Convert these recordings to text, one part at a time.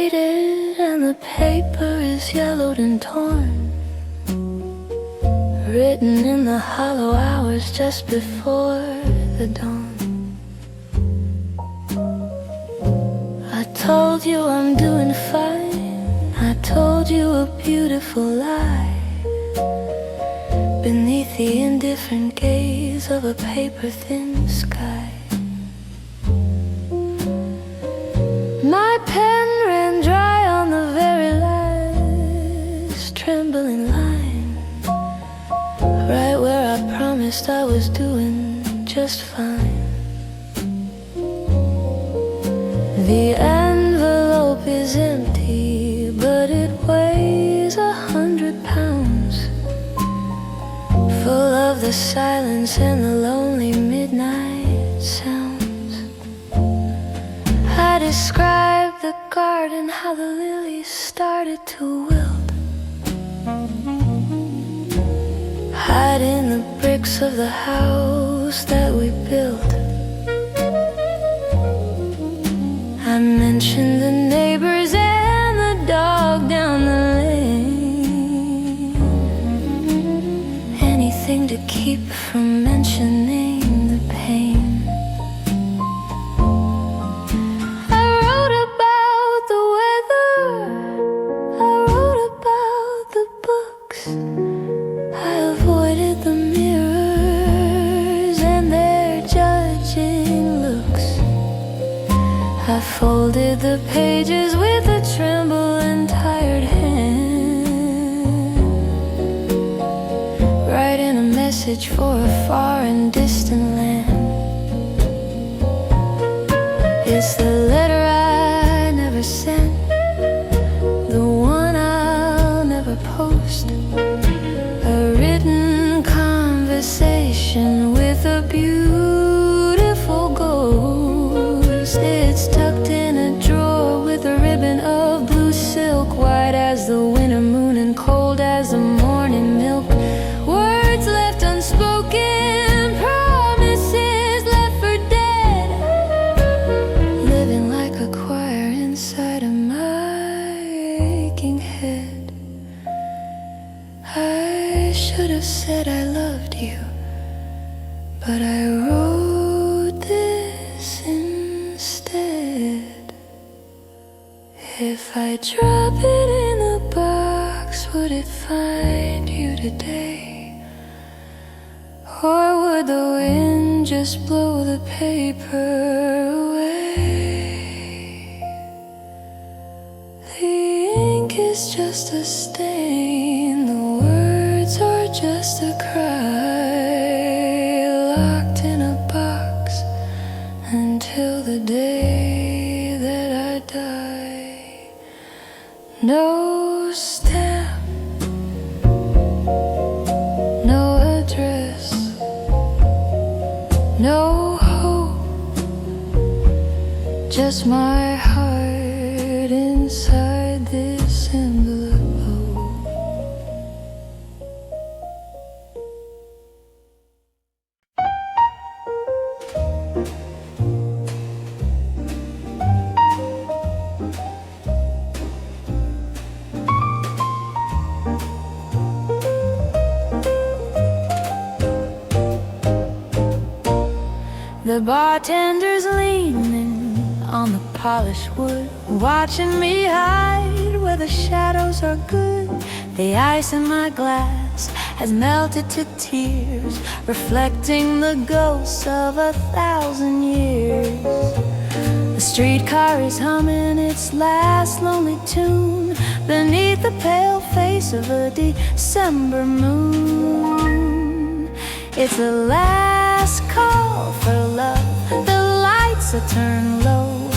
faded and the paper is yellowed and torn, written in the hollow hours just before the dawn. I told you I'm doing fine, I told you a beautiful lie, beneath the indifferent gaze of a paper-thin sky. My pen ran dry on the very last trembling line, right where I promised I was doing just fine. The envelope is empty, but it weighs 100 pounds, full of the silence and the lonely midnight sounds. I described the garden, how the lilies started to wilt, hide in the bricks of the house that we built. I mentioned the neighbors and the dog down the lane, anything to keep from mentioning the pain. I wrote about the weather, I wrote about the books, I avoided the mirrors and their judging looks. I folded the pages with a tremble and tired hand, writing a message for a far and distant land. It's the letter I never sent, the one I'll never post, a written conversation with a beautiful ghost. It's tucked in a drawer with a ribbon of blue silk, white as the winter moon and cold as the morning milk. Words left unspoken, promises left for dead, living like a choir inside of my aching head. I should have said I loved you, but I wrote this instead. If I drop it in the box, would it find you today? Or would the wind just blow the paper away? The ink is just a stain, the words are just a cry, locked in a box until the day that I die. No stamp, no address, no hope, just my heart inside this envelope. The bartender's leaning on the polished wood, watching me hide where the shadows are good. The ice in my glass has melted to tears, reflecting the ghosts of 1,000 years. The streetcar is humming its last lonely tune beneath the pale face of a December moon. It's the last call for love, the lights are turned low,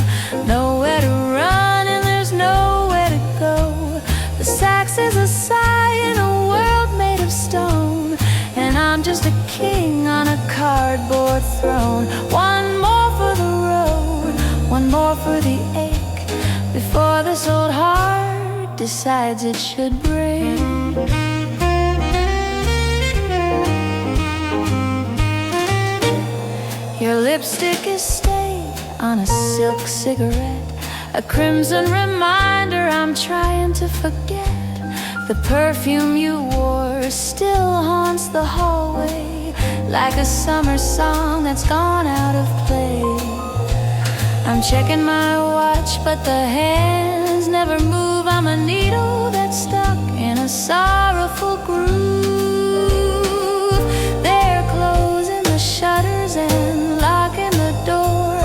nowhere to run and there's nowhere to go. The sax is a sigh in a world made of stone, and I'm just a king on a cardboard throne. One more for the road, one more for the ache, before this old heart decides it should break. Your lipstick is stained on a silk cigarette, a crimson reminder I'm trying to forget. The perfume you wore still haunts the hallway, like a summer song that's gone out of play. I'm checking my watch, but the hands never move. I'm a needle that's stuck in a sorrowful groove. They're closing the shutters and locking the door.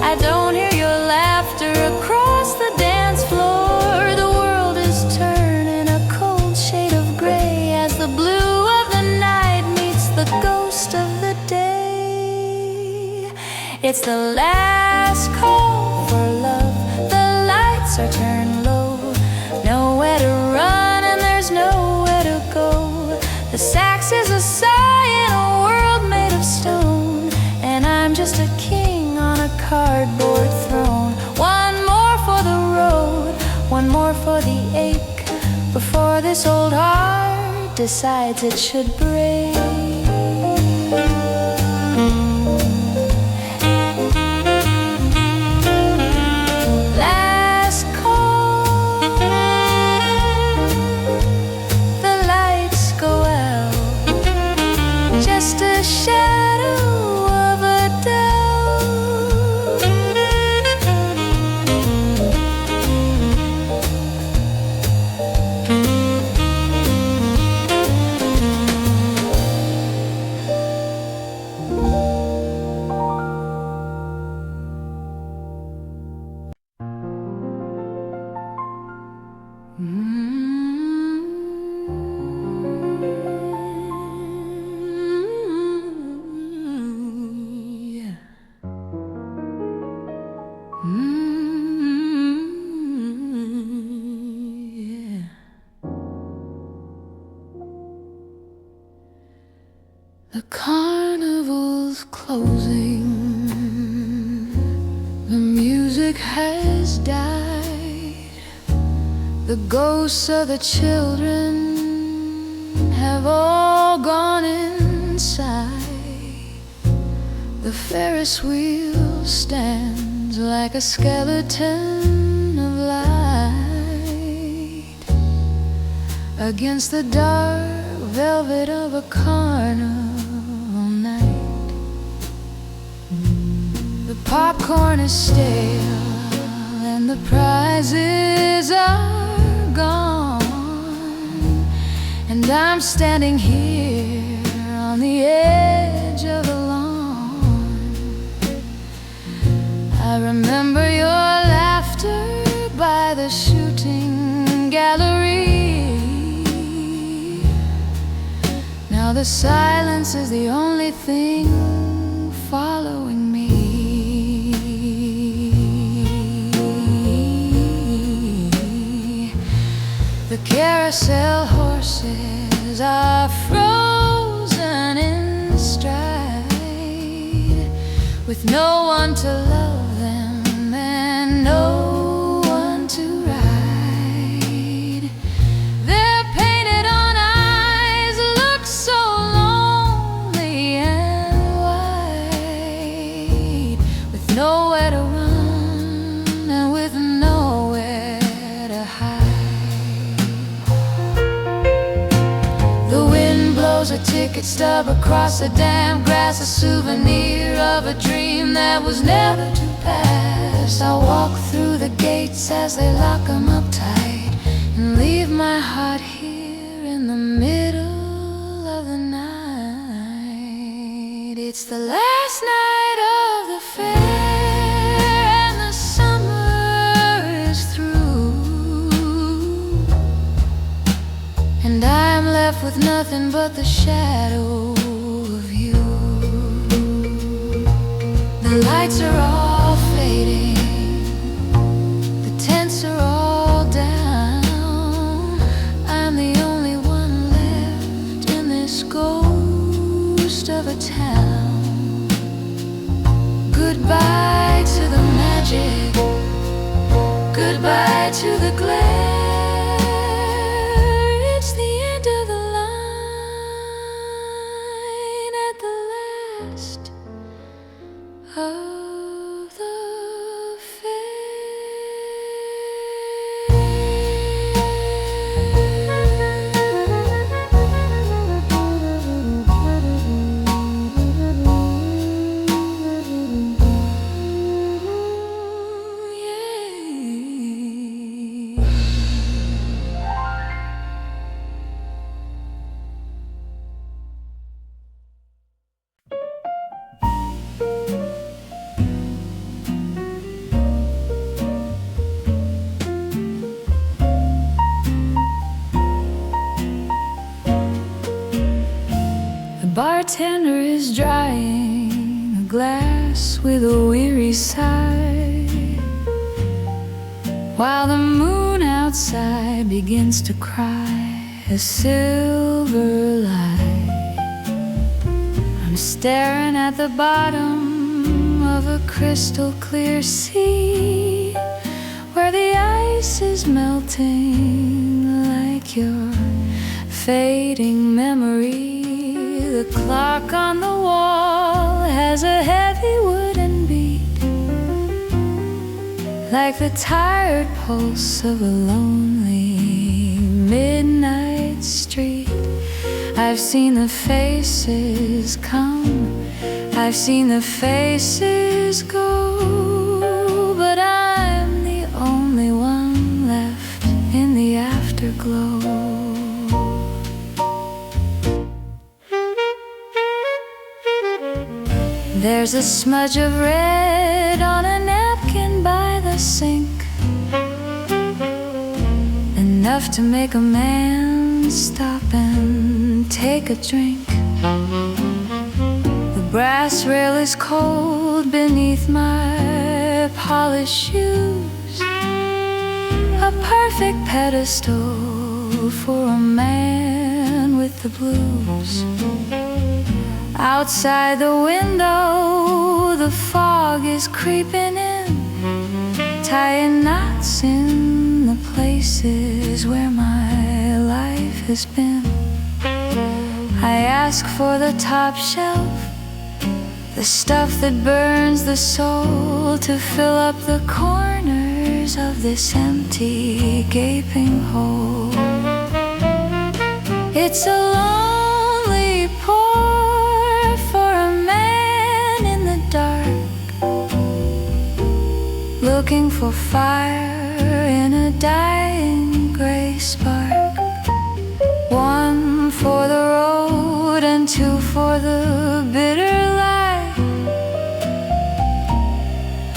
I don't hear your laughter across the dance floor. The world is turning a cold shade of gray as the blue of the night meets the ghost of the day. It's the last call for love. The lights are turned low. Nowhere to run and there's nowhere to go. The sax is a sigh in a world made of stone, and I'm just a king on a cardboard throne. One more for the road, one more for the ache, before this old heart decides it should break. Last call, the lights go out, just a shadow of a doubt. The carnival's closing, the music has died, the ghosts of the children have all gone inside. The Ferris wheel stands like a skeleton of light against the dark velvet of a carnival night. The popcorn is stale and the prizes are gone, and I'm standing here on the edge of the lawn. I remember your laughter by the shooting gallery. Now the silence is the only thing following me. The carousel horses are frozen in stride, with no one to love them and no one to ride. They're painted on eyes, look so lonely and white, with nowhere to run and with nowhere to hide. The wind blows a ticket stub across the damp grass, a souvenir of a dream that was never to pass. I'll walk through the gates as they lock 'em up tight and leave my heart here in the middle of the night. It's the last night of the fair and the summer is through, and I'm left with nothing but the shadow of you. The lights are all fading, the tents are all down. I'm the only one left in this ghost of a town. Goodbye to the magic, goodbye to the glare. It's the end of the line at the last of the fair. bartender is drying a glass with a weary sigh, while the moon outside begins to cry a silver light. I'm staring at the bottom of a crystal clear sea, where the ice is melting like your fading memory. The clock on the wall has a heavy wooden beat, like the tired pulse of a lonely midnight street. I've seen the faces come, I've seen the faces go, but I'm the only one left in the afterglow. There's a smudge of red on a napkin by the sink, enough to make a man stop and take a drink. The brass rail is cold beneath my polished shoes, a perfect pedestal for a man with the blues. Outside the window, the fog is creeping in, tying knots in the places where my life has been. I ask for the top shelf, the stuff that burns the soul, to fill up the corners of this empty, gaping hole. It's a lonely pour for a man in the dark, looking for fire in a dying gray spark. One for the road and two for the bitter light,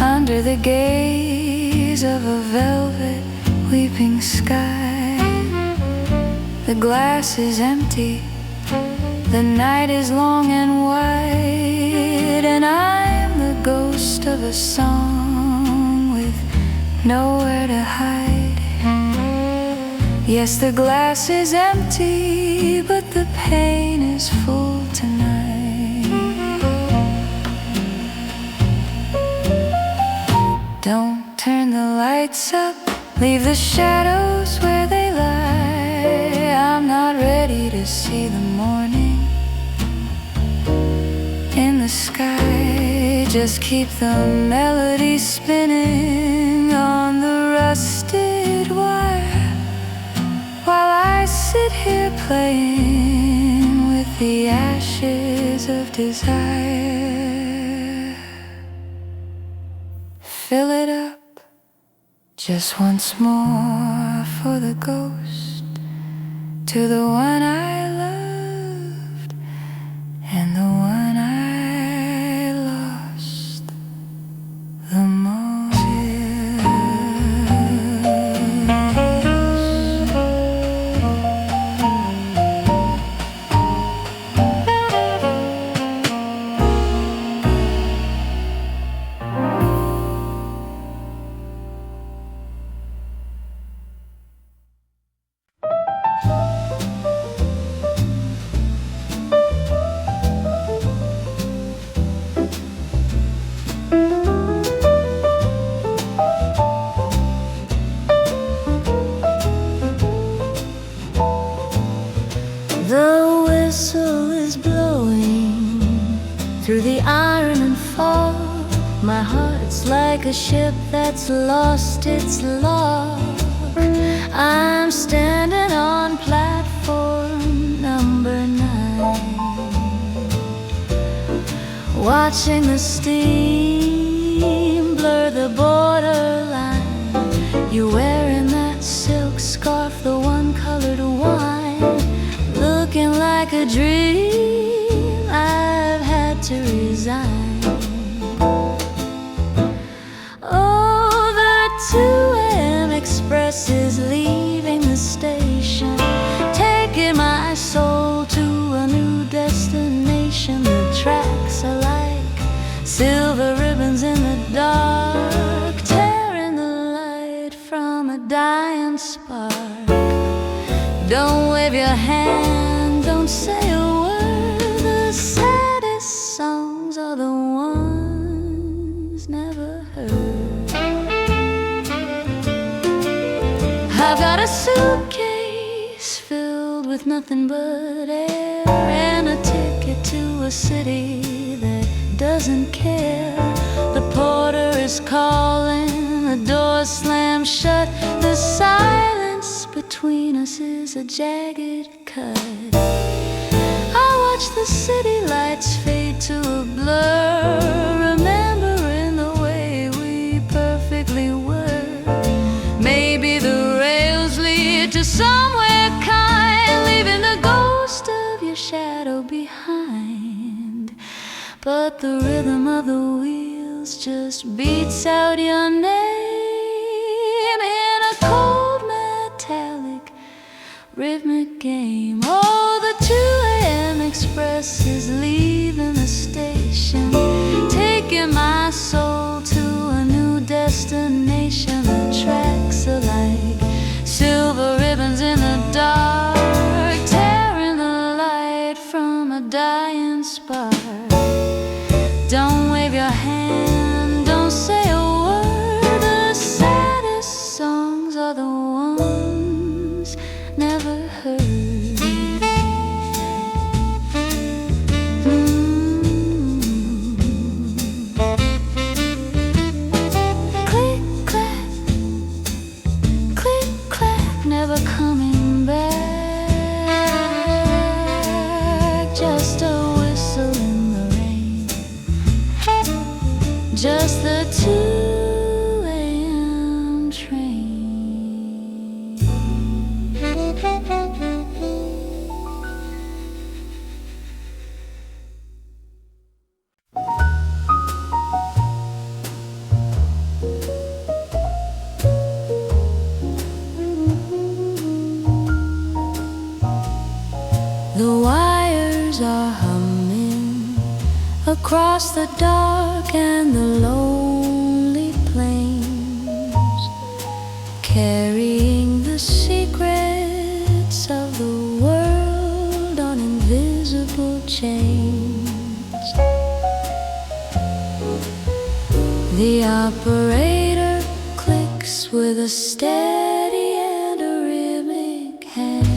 under the gaze of a velvet weeping sky. The glass is empty, the night is long and wide, and I'm the ghost of a song with nowhere to hide. Yes, the glass is empty, but the pain is full tonight. Don't turn the lights up, leave the shadows where they lie. I'm not ready to see the morning in the sky. Just keep the melody spinning on the rusted wire, while I sit here playing with the ashes of desire. Fill it up just once more for the ghost, to the one I loved and the one I lost the most. The whistle is blowing through the iron and fog. My heart's like a ship that's lost its log. I'm standing on platform number 9, watching the steam blur the borderline. You're wearing that silk scarf, the one-colored wine, looking like a dream I've had to resign. Oh, the 2 a.m. express is leaving the station, taking my soul to a new destination. spark. Don't wave your hand, don't say a word. The saddest songs are the ones never heard. I've got a suitcase filled with nothing but air, and a ticket to a city that doesn't care. The porter is calling, the door slams shut. The silence between us is a jagged cut. I watch the city lights fade to a blur, remembering the way we perfectly were. Maybe the rails lead to somewhere kind, leaving the ghost of your shadow behind. But the rhythm of the wheels just beats out your name in a cold metallic rhythmic game. Oh, the 2 a.m. express is leaving the station, taking my soul to a new destination. The tracks are like silver ribbons in the dark, tearing the light from a dying spark. Don't wave your hand, don't say a word. The saddest songs are the ones never heard. Click, clack, click, clack, never coming back. Just a whistle in the rain, just the 2 a.m. train. The wires are humming across the dark and the lonely plains, carrying the secrets of the world on invisible chains. The operator clicks with a steady and a rhythmic hand,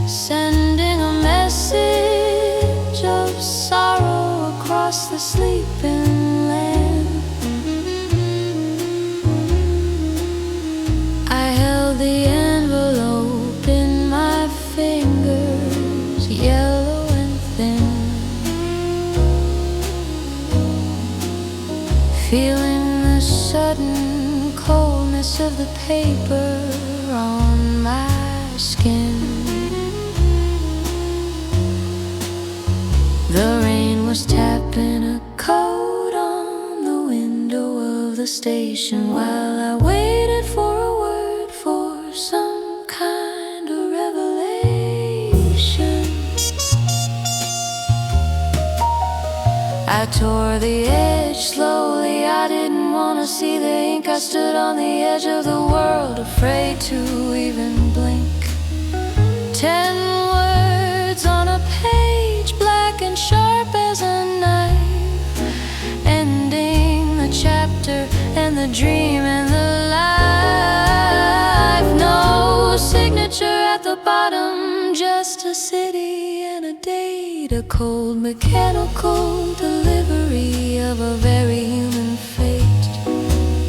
sending a message of sorrow across the sleeping land. I held the envelope in my fingers, yellow and thin, feeling the sudden coldness of the paper on my skin. The rain was tapping a coat on the window of the station while I waited for a word, for some kind of revelation. I tore the edge slowly, I didn't want to see the ink. I stood on the edge of the world, afraid to even blink. 10 words on a page, black and sharp as a knife, ending the chapter and the dream and the life. No signature at the bottom, just a city and a date, a cold mechanical delivery of a very human fate.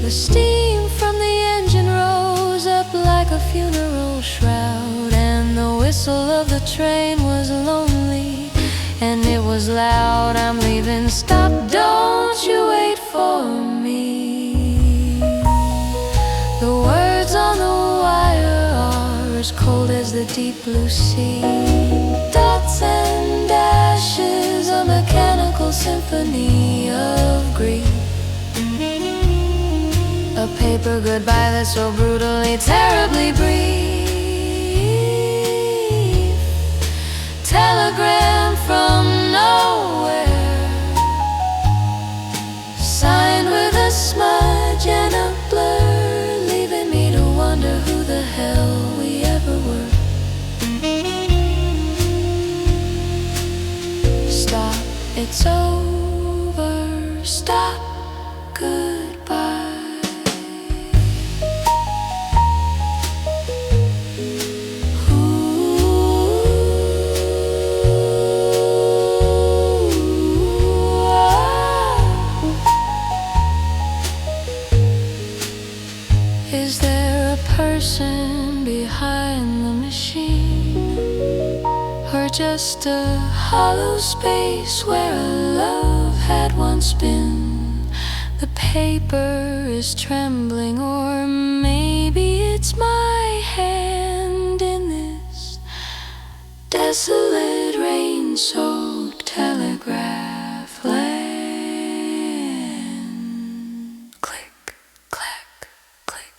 The steam from the engine rose up like a funeral shroud, and the whistle of the train was lonely and it was loud. I'm leaving, stop, don't you wait for me. The words on the wire are as cold as the deep blue sea. Dots and dashes, a mechanical symphony of grief. A paper goodbye that's so brutally, terribly brief. Telegram from nowhere, signed with a smudge and a Is there a person behind the machine, or just a hollow space where a love had once been? The paper is trembling, or maybe it's my hand in this desolate, rain-soaked telegraph land. Click, clack, click.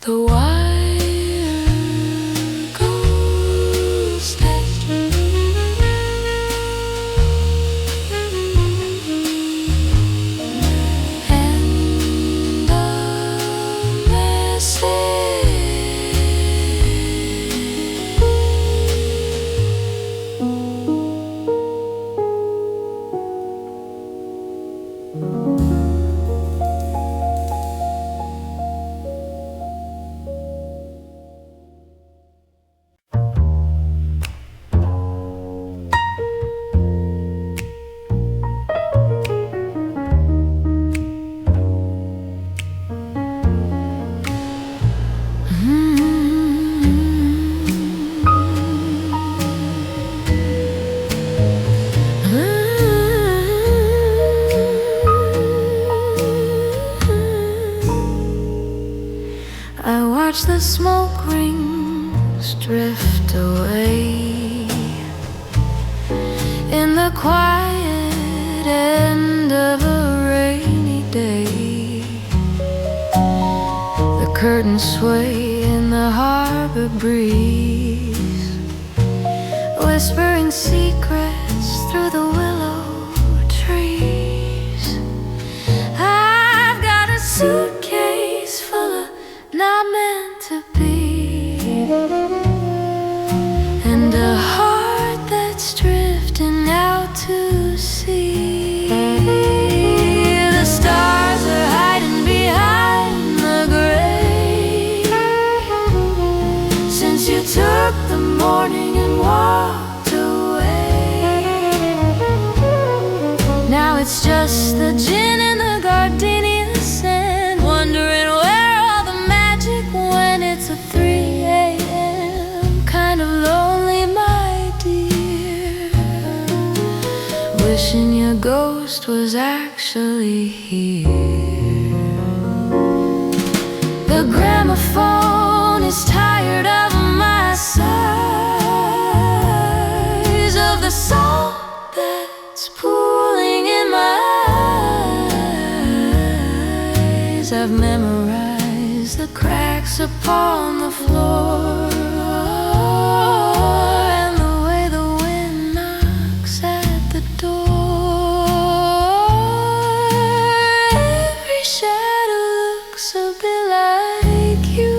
The wire goes dead. And the message I watch the smoke rings drift away in the quiet end of a rainy day. The curtains sway in the harbor breeze, whispering secrets through the willow trees. I've got a suitcase full of not meant to be, and a heart that's drifting out to sea. The stars are hiding behind the gray, since you took the morning and walked away. Now it's just the gin and the gardenia scent, wondering where all the magic when it's a 3 a.m. Kind of lonely, my dear, wishing your ghost was actually here. The gramophone is tired of my sighs, of the salt that's pooling in my eyes. I've memorized the cracks upon the floor, and the way the wind knocks at the door. Every shadow looks a bit like you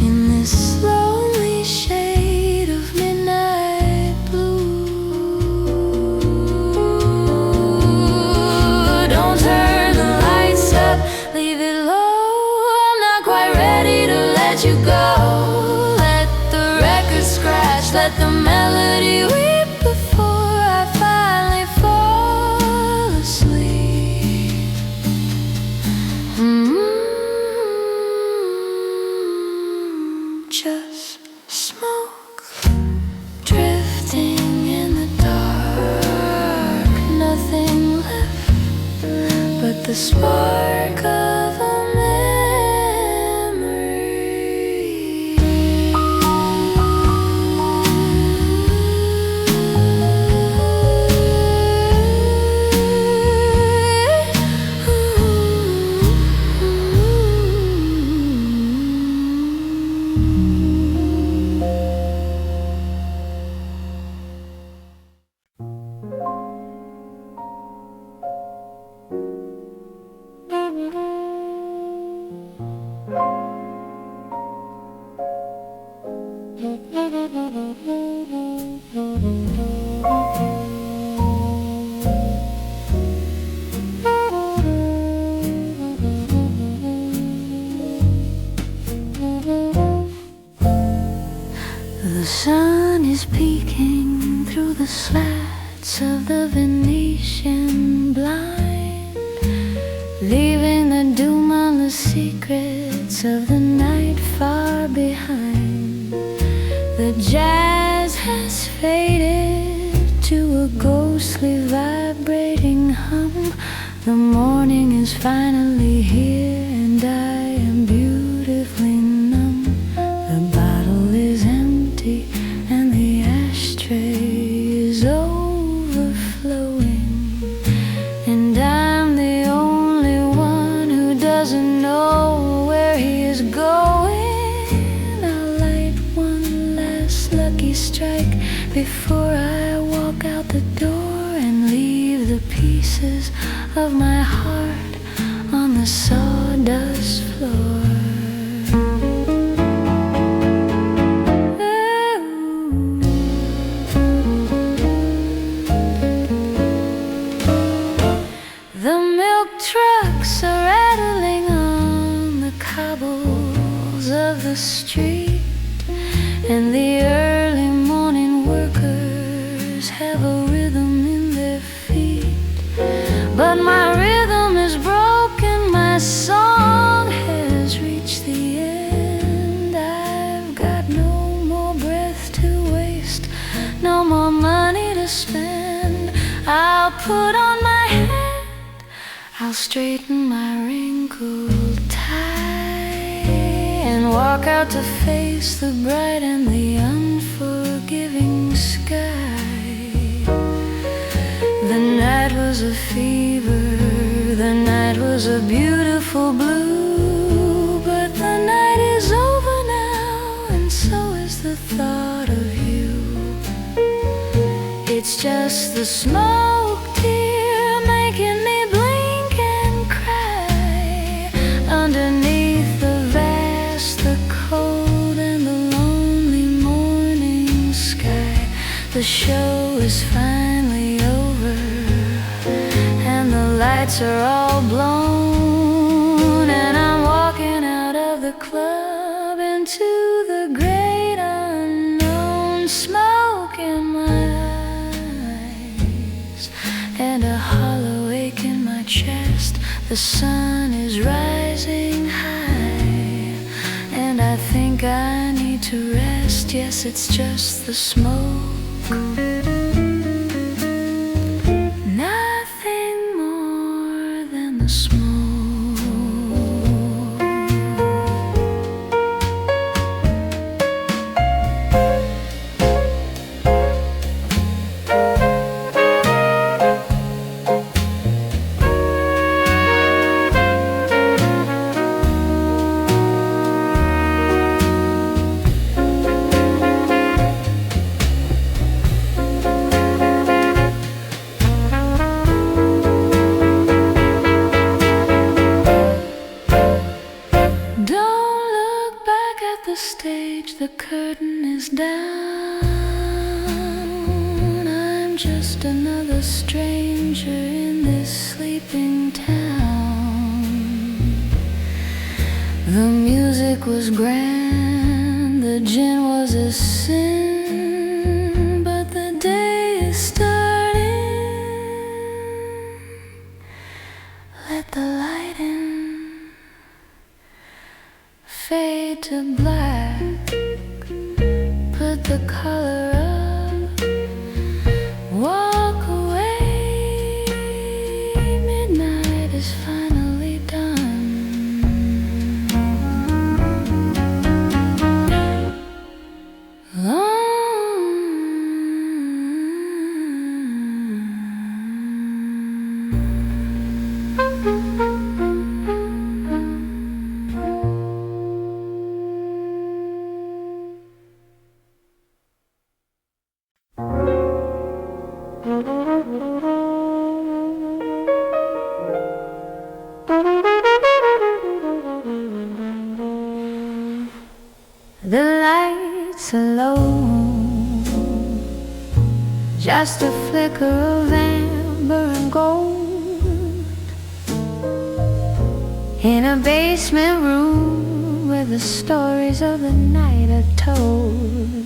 in this lonely shade of midnight blue. Don't turn the lights up, leave it low. I'm not quite ready to let you go. Let the record scratch, let the melody weep before I finally fall asleep. Just smoke drifting in the dark, nothing left but the spark of a The sun is peeking through the slats of the Venetian blind, leaving the doom on the the secrets of the night far behind. The jazz has faded to a ghostly vibrating hum. The morning is finally here and I am beautifully numb. The bottle is empty and the ashtray is overflowing, and I'm the only one who doesn't know where he is going. I'll light one last lucky strike before I walk out the door and leave the pieces of my heart on the sawdust floor. The milk trucks are rattling on the cobbles of the street, and the early morning workers have a rhythm in their feet. But my rhythm is broken, my song has reached the end. I've got no more breath to waste, no more money to spend. I'll put on my hat, I'll straighten my wrinkled tie, and walk out to face the bright and the unforgiving sky. The night was a fever, the night was a beautiful blue, but the night is over now, and so is the thought of you. It's just the smoke tear making me blink and cry. Underneath the vast, the cold and the lonely morning sky, the show is finally over, and the lights are all blown, and I'm walking out of the club into the great unknown. Smoke in my eyes and a hollow ache in my chest. The sun is rising high, and I think I need to rest. Yes, it's just the smoke, nothing more than the smoke. Stage, the curtain is down. I'm just another stranger in this sleeping town. The music was grand, the gin was a sin, but the day is starting. Let the light in, fade to black, put the color up, walk away. Midnight is finally done. The lights are low, just a flicker of amber and gold, in a basement room where the stories of the night are told.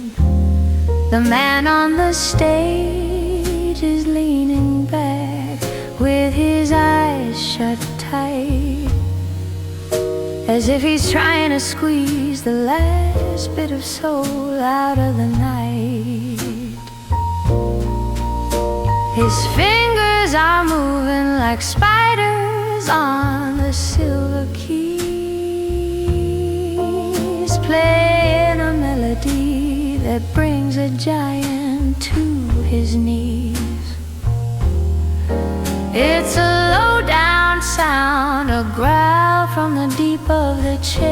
The man on the stage is leaning back with his eyes shut tight. as if he's trying to squeeze the last bit of soul out of the night. His fingers are moving like spiders on the silver keys, playing a melody that brings a giant to his knees. It's a low-down sound, a growl from the deep of the chest,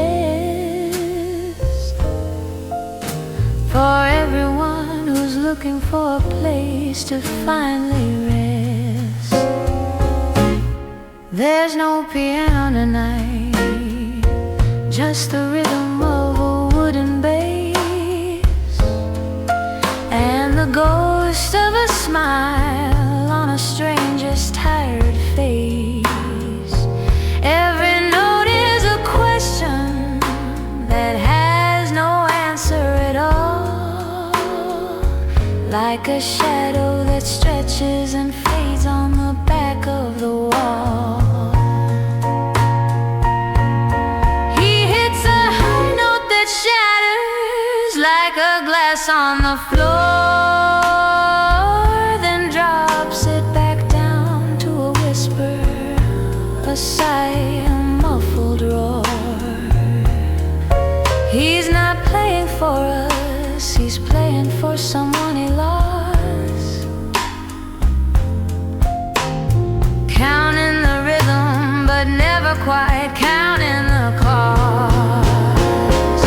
for everyone who's looking for a place to finally rest. There's no piano tonight, just the rhythm of a wooden bass, and the ghost of a smile on a stranger's tired face. Every note is a question that has no answer at all, like a shadow that stretches and fades on the back of the wall. He hits a high note that shatters like a glass on the floor, then drops it back down to a whisper, a sigh, a muffled roar. He's not playing for us, he's playing for someone he lost, counting the rhythm but never quite counting the cost.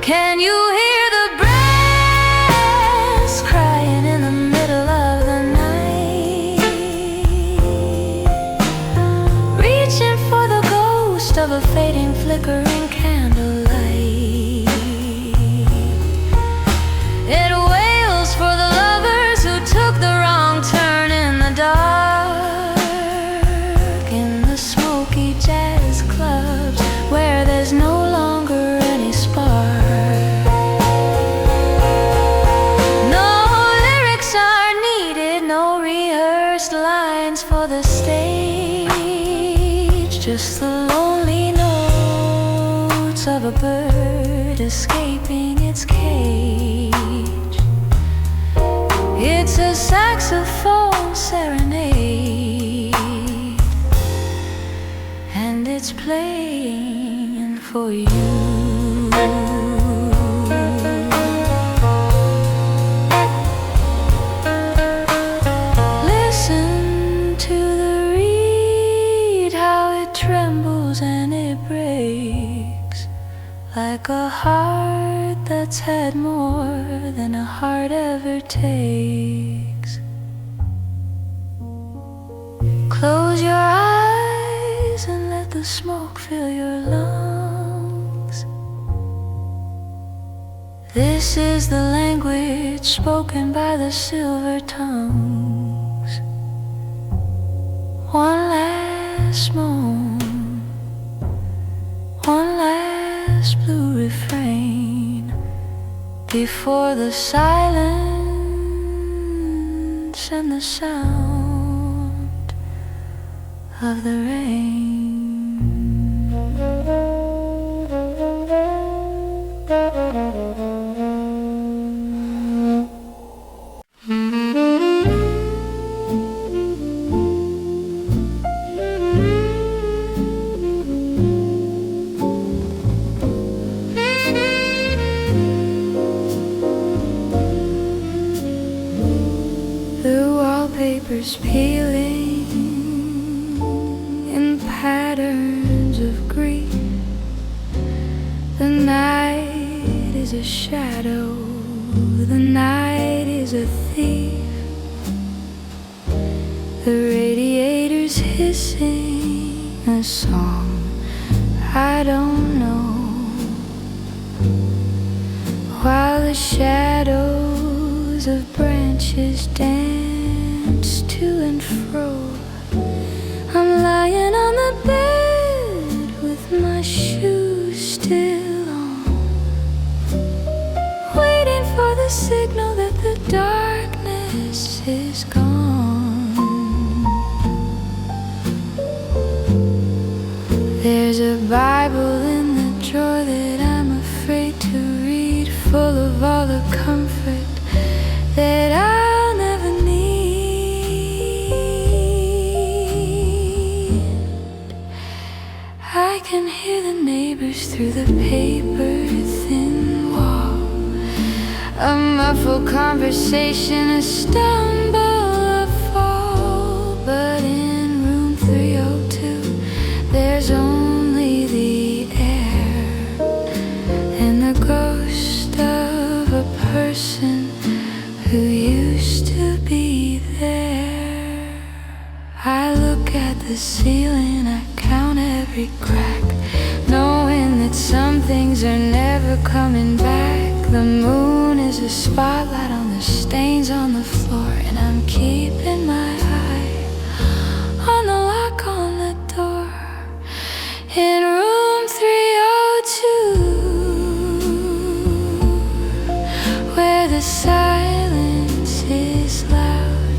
Can you hear the brass crying in the middle of the night, reaching for the ghost of a fading, flickering candlelight? It wails for the lovers who took the wrong turn in the dark, in the smoky jazz clubs where there's no longer any spark. No lyrics are needed, no rehearsed lines for the stage, just the lonely notes of a bird escaping its cage. It's a saxophone serenade, and it's playing for you. Listen to the reed, how it trembles and it breaks, like a heart that's had more than a heart ever takes. Close your eyes and let the smoke fill your lungs. This is the language spoken by the silver tongues. One last moan, one last blue refrain, before the silence and the sound of the rain. Papers peeling in patterns of grief. The night is a shadow, the night is a thief. The radiator's hissing a song I don't know, while the shadows of branches dance to and fro. I'm lying on the bed with my shoes still on, waiting for the signal that the darkness is gone. There's a Bible in shore that I'm afraid to read, full of all the comfort that I'll never need. I can hear the neighbors through the paper-thin wall, a muffled conversation, a stumble, a fall. But in room 302 there's only the air and the ghost of a person who used to be there. I look at the ceiling, I count every crack, knowing that some things are never coming back. The moon is a spotlight on the stains on the floor, and I'm keeping my eye on the lock on the door. In room 302, where the silence is loud,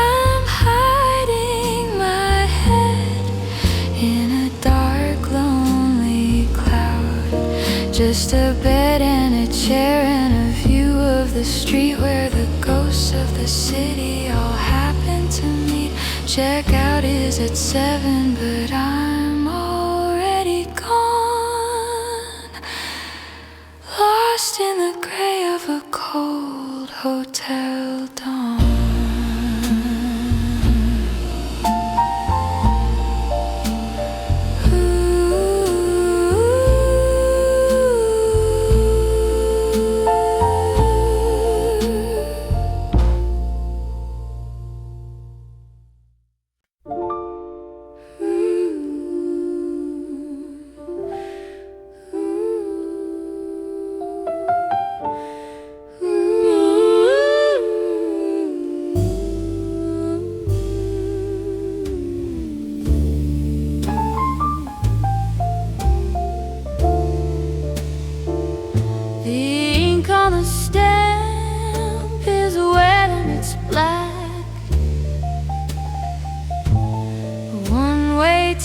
I'm hiding my head in a dark, lonely cloud. Just a bed and a chair and a view of the street where the ghosts of the city all happen to meet. Checkout is at 7, but I'm already gone, lost in the gray of a cold hotel dawn.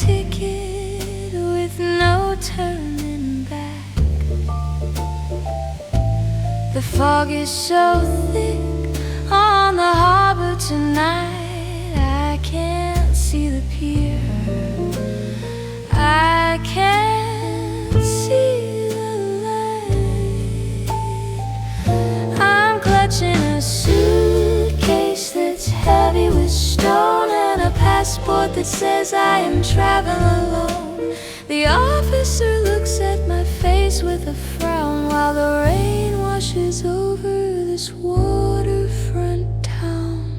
Ticket with no turning back. The fog is so thick on the harbor tonight, I can't see the pier, I can't see the light. I'm clutching a suitcase that's heavy with stone and a passport that says I am traveling alone. The officer looks at my face with a frown while the rain washes over this waterfront town.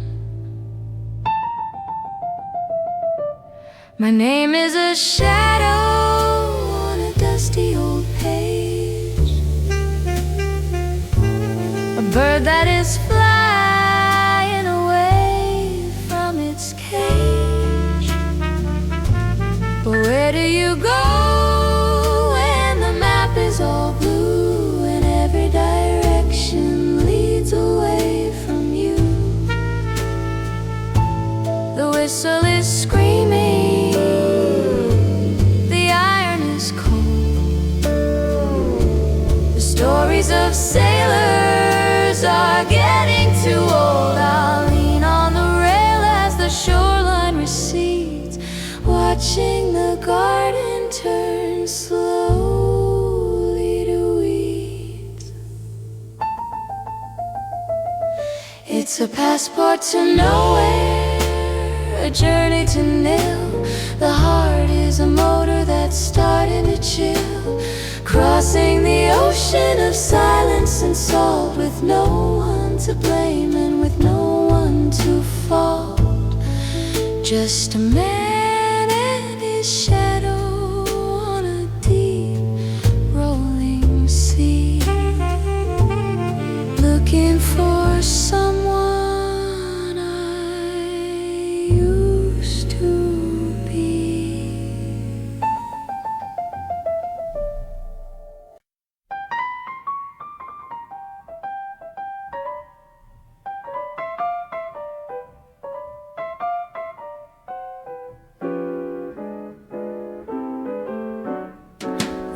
My name is a shadow on a dusty old page, a bird that is flying away from its cage. But where do you go when the map is all blue and every direction leads away from you? The whistle is screaming, the iron is cold, the stories of sailors are getting too old. I'll lean on the rail as the shoreline recedes, watching the garden turn slowly to weeds. It's a passport to nowhere, a journey to nil. The heart is a motor that's starting to chill, crossing the ocean of silence and salt, with no one to blame and with no one to fault. Just a man and his shadow on a deep rolling sea, looking for someone I used to be.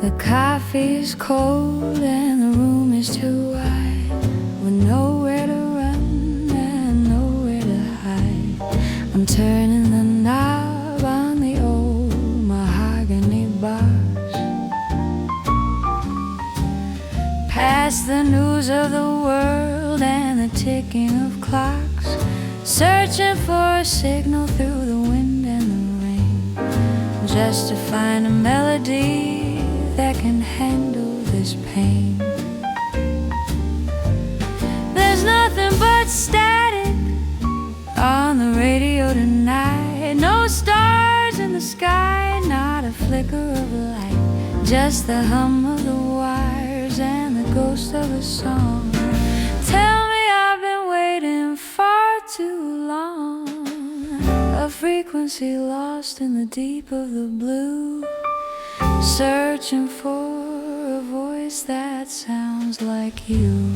The coffee is cold and the room is too wide, with nowhere to run and nowhere to hide. I'm turning the knob on the old mahogany bars, past the news of the world and the ticking of clocks, searching for a signal through the wind and the rain, just to find a melody that can handle this pain. There's nothing but static on the radio tonight, no stars in the sky, not a flicker of light, just the hum of the wires and the ghost of a song. Tell me I've been waiting far too long, a frequency lost in the deep of the blue, searching for a voice that sounds like you.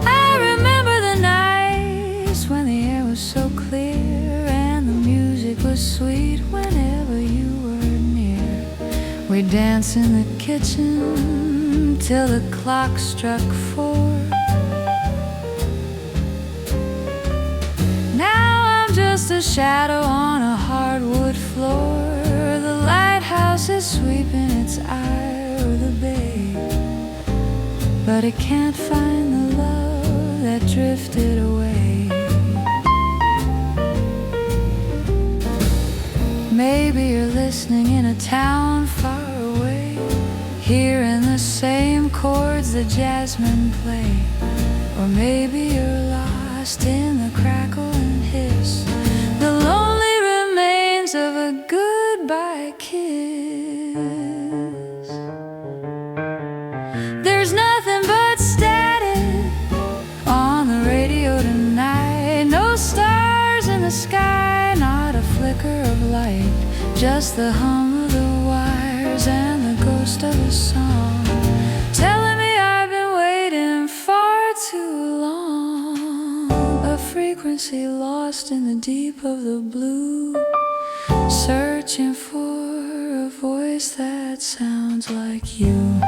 I remember the nights when the air was so clear and the music was sweet whenever you were near. We'd dance in the kitchen till the clock struck 4. Just a shadow on a hardwood floor. The lighthouse is sweeping its eye over the bay, but it can't find the love that drifted away. Maybe you're listening in a town far away, hearing the same chords the jazzmen play. Or maybe you're lost in the crackle and hiss, the lonely remains of a goodbye kiss. There's nothing but static on the radio tonight, no stars in the sky, not a flicker of light, just the hum of the wires and the ghost of a song, telling me I've been waiting far too long, a frequency lost in the deep of the blue, searching for a voice that sounds like you.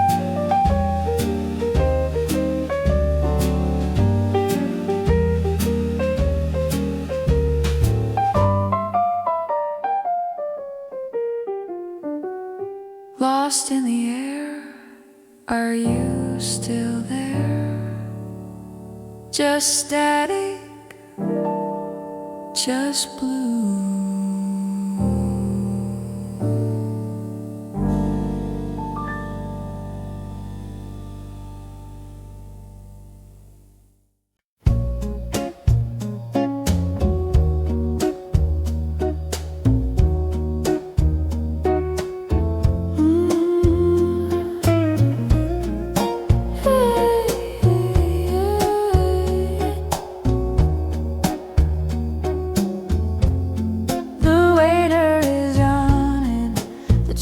Lost in the air, are you still there? Just static, just blue.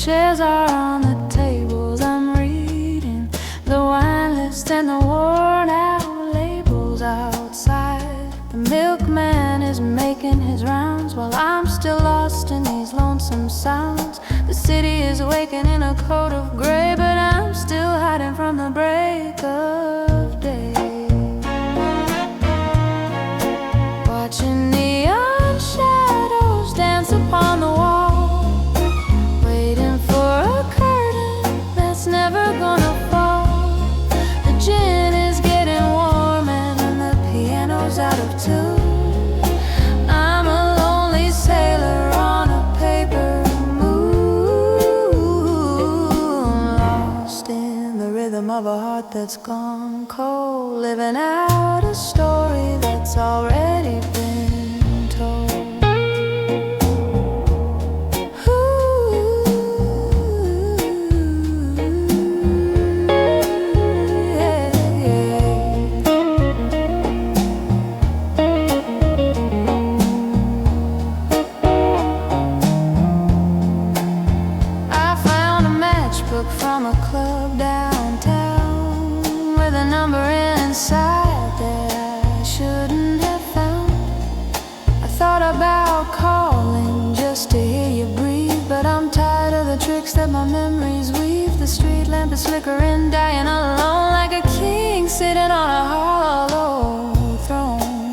Chairs are on the tables, I'm reading the wine list and the worn out labels outside. The milkman is making his rounds while I'm still lost in these lonesome sounds. The city is waking in a coat of gray, but I'm still hiding from the break of day. Watching neon shadows dance upon the wall, never gonna fall. The gin is getting warm and the piano's out of tune. I'm a lonely sailor on a paper moon, lost in the rhythm of a heart that's gone cold, living out a story that's already been told. From a club downtown with a number inside that I shouldn't have found. I thought about calling just to hear you breathe, but I'm tired tricks that my memories weave. The street lamp is flickering, dying alone, like a king sitting on a hollow throne.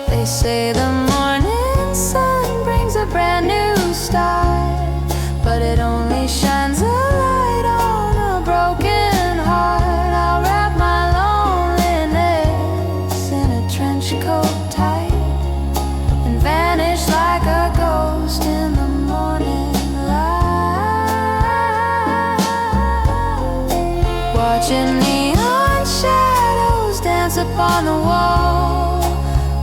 They say the morning sun brings a brand new start, but it only shines a light on a broken heart. I'll wrap my loneliness in a trench coat tight and vanish like a ghost in the morning light. Watching neon shadows dance upon the wall,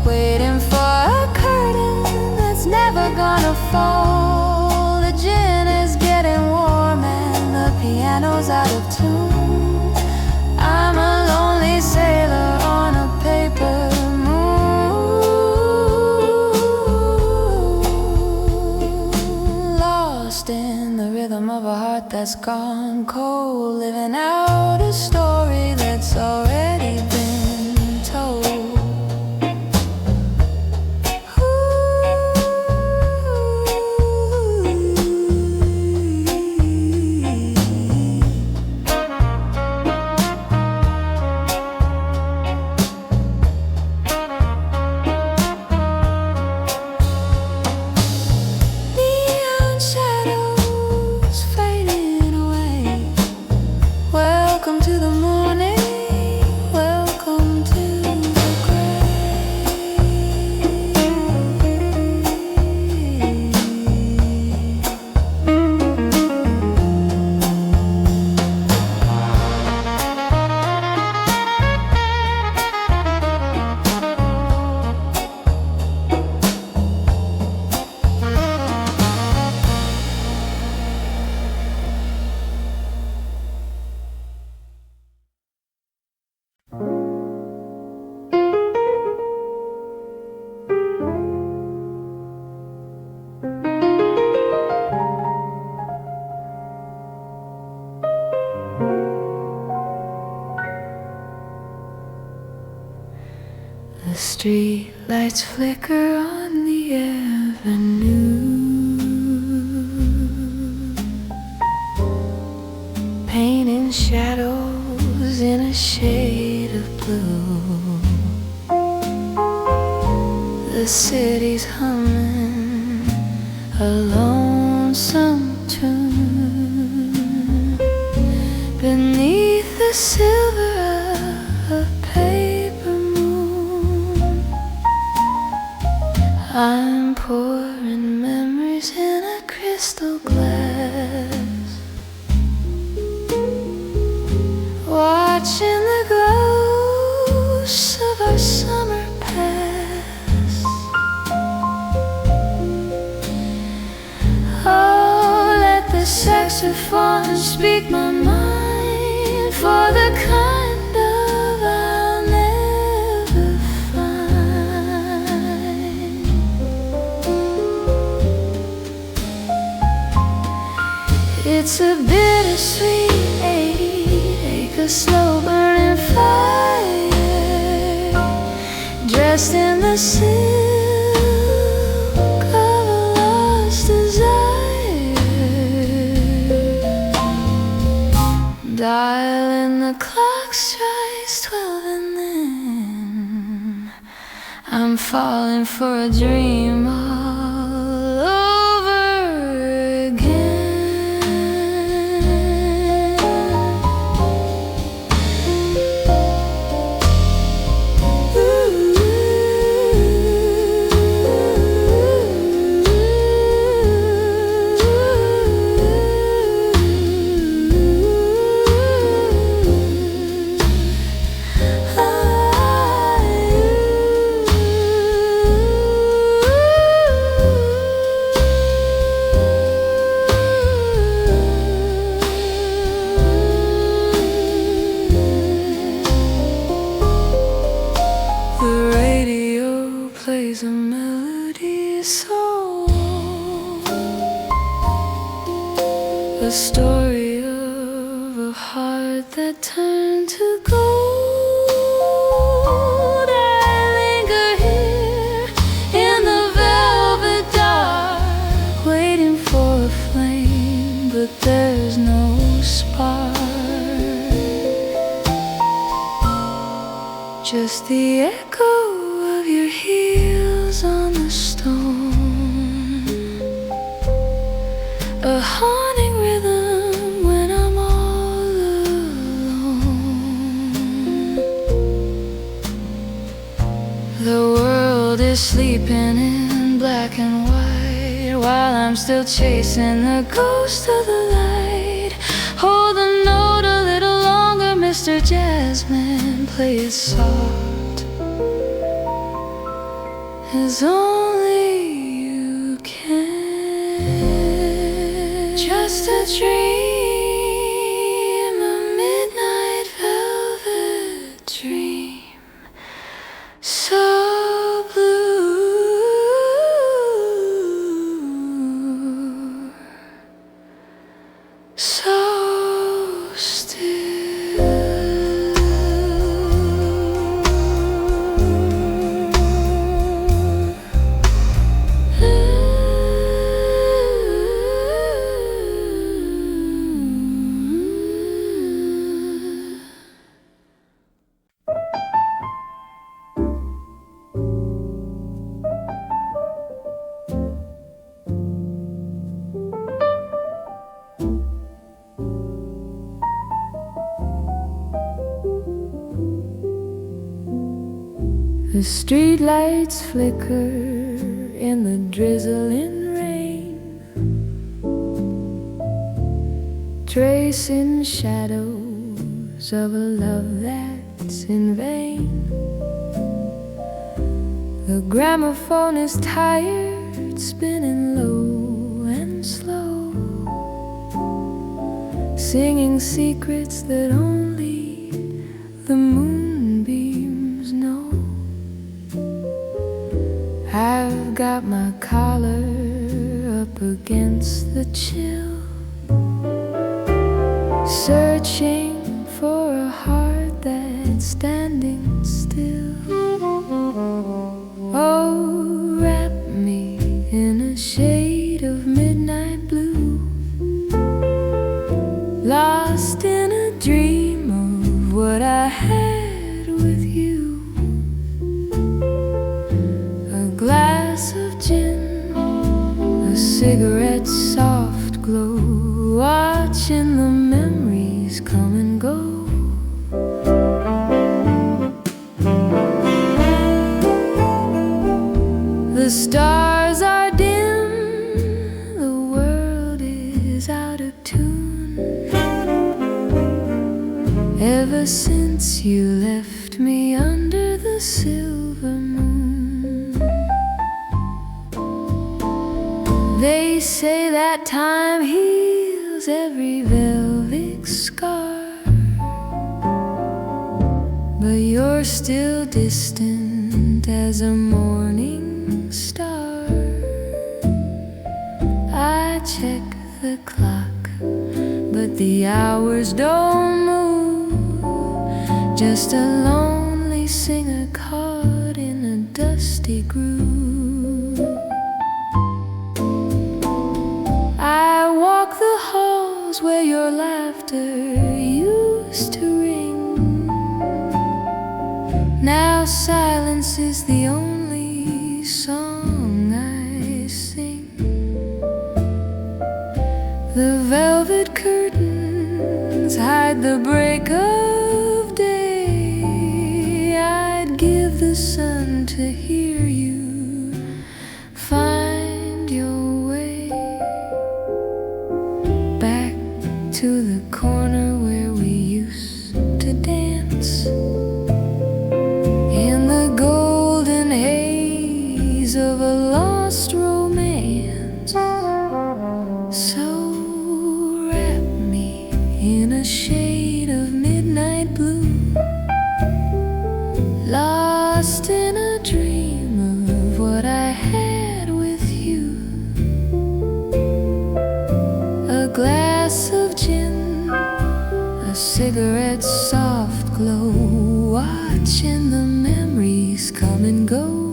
waiting for a curtain that's never gonna fall. The gin is getting warm and the piano's out of tune. I'm a lonely sailor on a paper moon, lost in the rhythm of a heart that's gone cold, living out a story that's already been told. The street lights flicker on the avenue, painting shadows in a shade of blue. The city's humming a lonesome tune beneath the silver of a paper moon. I'm pouring memories in a crystal glass, watching the ghosts of our summer past. Oh, let the saxophone speak my mind for the kind of I'll never find. It's a bittersweet ache, a slow burning fire, dressed in the silk of a lost desire. Dialing the clock strikes 12 and then I'm falling for a dream all over again. Plays a melody song, a story of a heart that turned to gold. I linger here in the velvet dark, waiting for the echo of your heels on the stone, a haunting rhythm when I'm all alone. The world is sleeping in black and white, while I'm still chasing the ghost of the light. Hold the note a little longer, Mr. Jasmine, play it soft as only you can. Just a dream, a midnight velvet dream, so blue, so still. The streetlights flicker in the drizzling rain, tracing shadows of a love that's in vain. The gramophone is tired, spinning low and slow, singing secrets that only the moonbeams know. I've got my collar up against the chill, searching for a heart that's standing still. Oh, wrap me in a shade of midnight blue, lost in a dream of what I had with you. Glass of gin, a cigarette's soft glow, watching the memories come and go. The stars are dim, the world is out of tune. Ever since you left me under the silver moon. They say that time heals every velvet scar, but you're still distant as a morning star. I check the clock, but the hours don't move, just a lonely singer caught in a dusty groove. I walk the halls where your laughter used to ring. Now silence is the only song I sing. The velvet curtains hide the break of day. I'd give the sun to hear you find your way back to the corner where we used to dance, in the golden haze of a lost romance. So wrap me in a shade of midnight blue, lost in a dream of what I had with you. A glass of gin, a cigarette's soft glow, watching the memories come and go.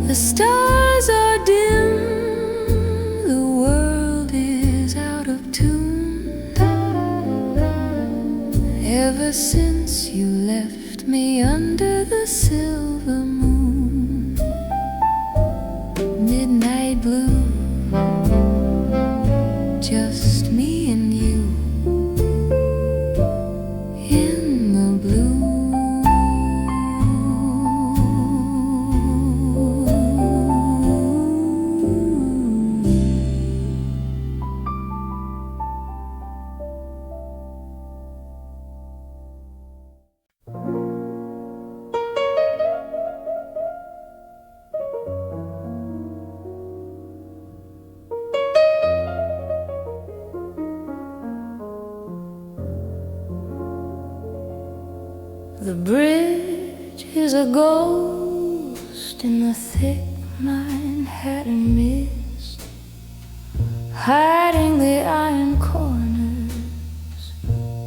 The stars are dim, the world is out of tune. ever since you left me under the silver moon, midnight blue, just me and you in the blue. The bridge is a ghost in the thick Manhattan mist, hiding the iron corners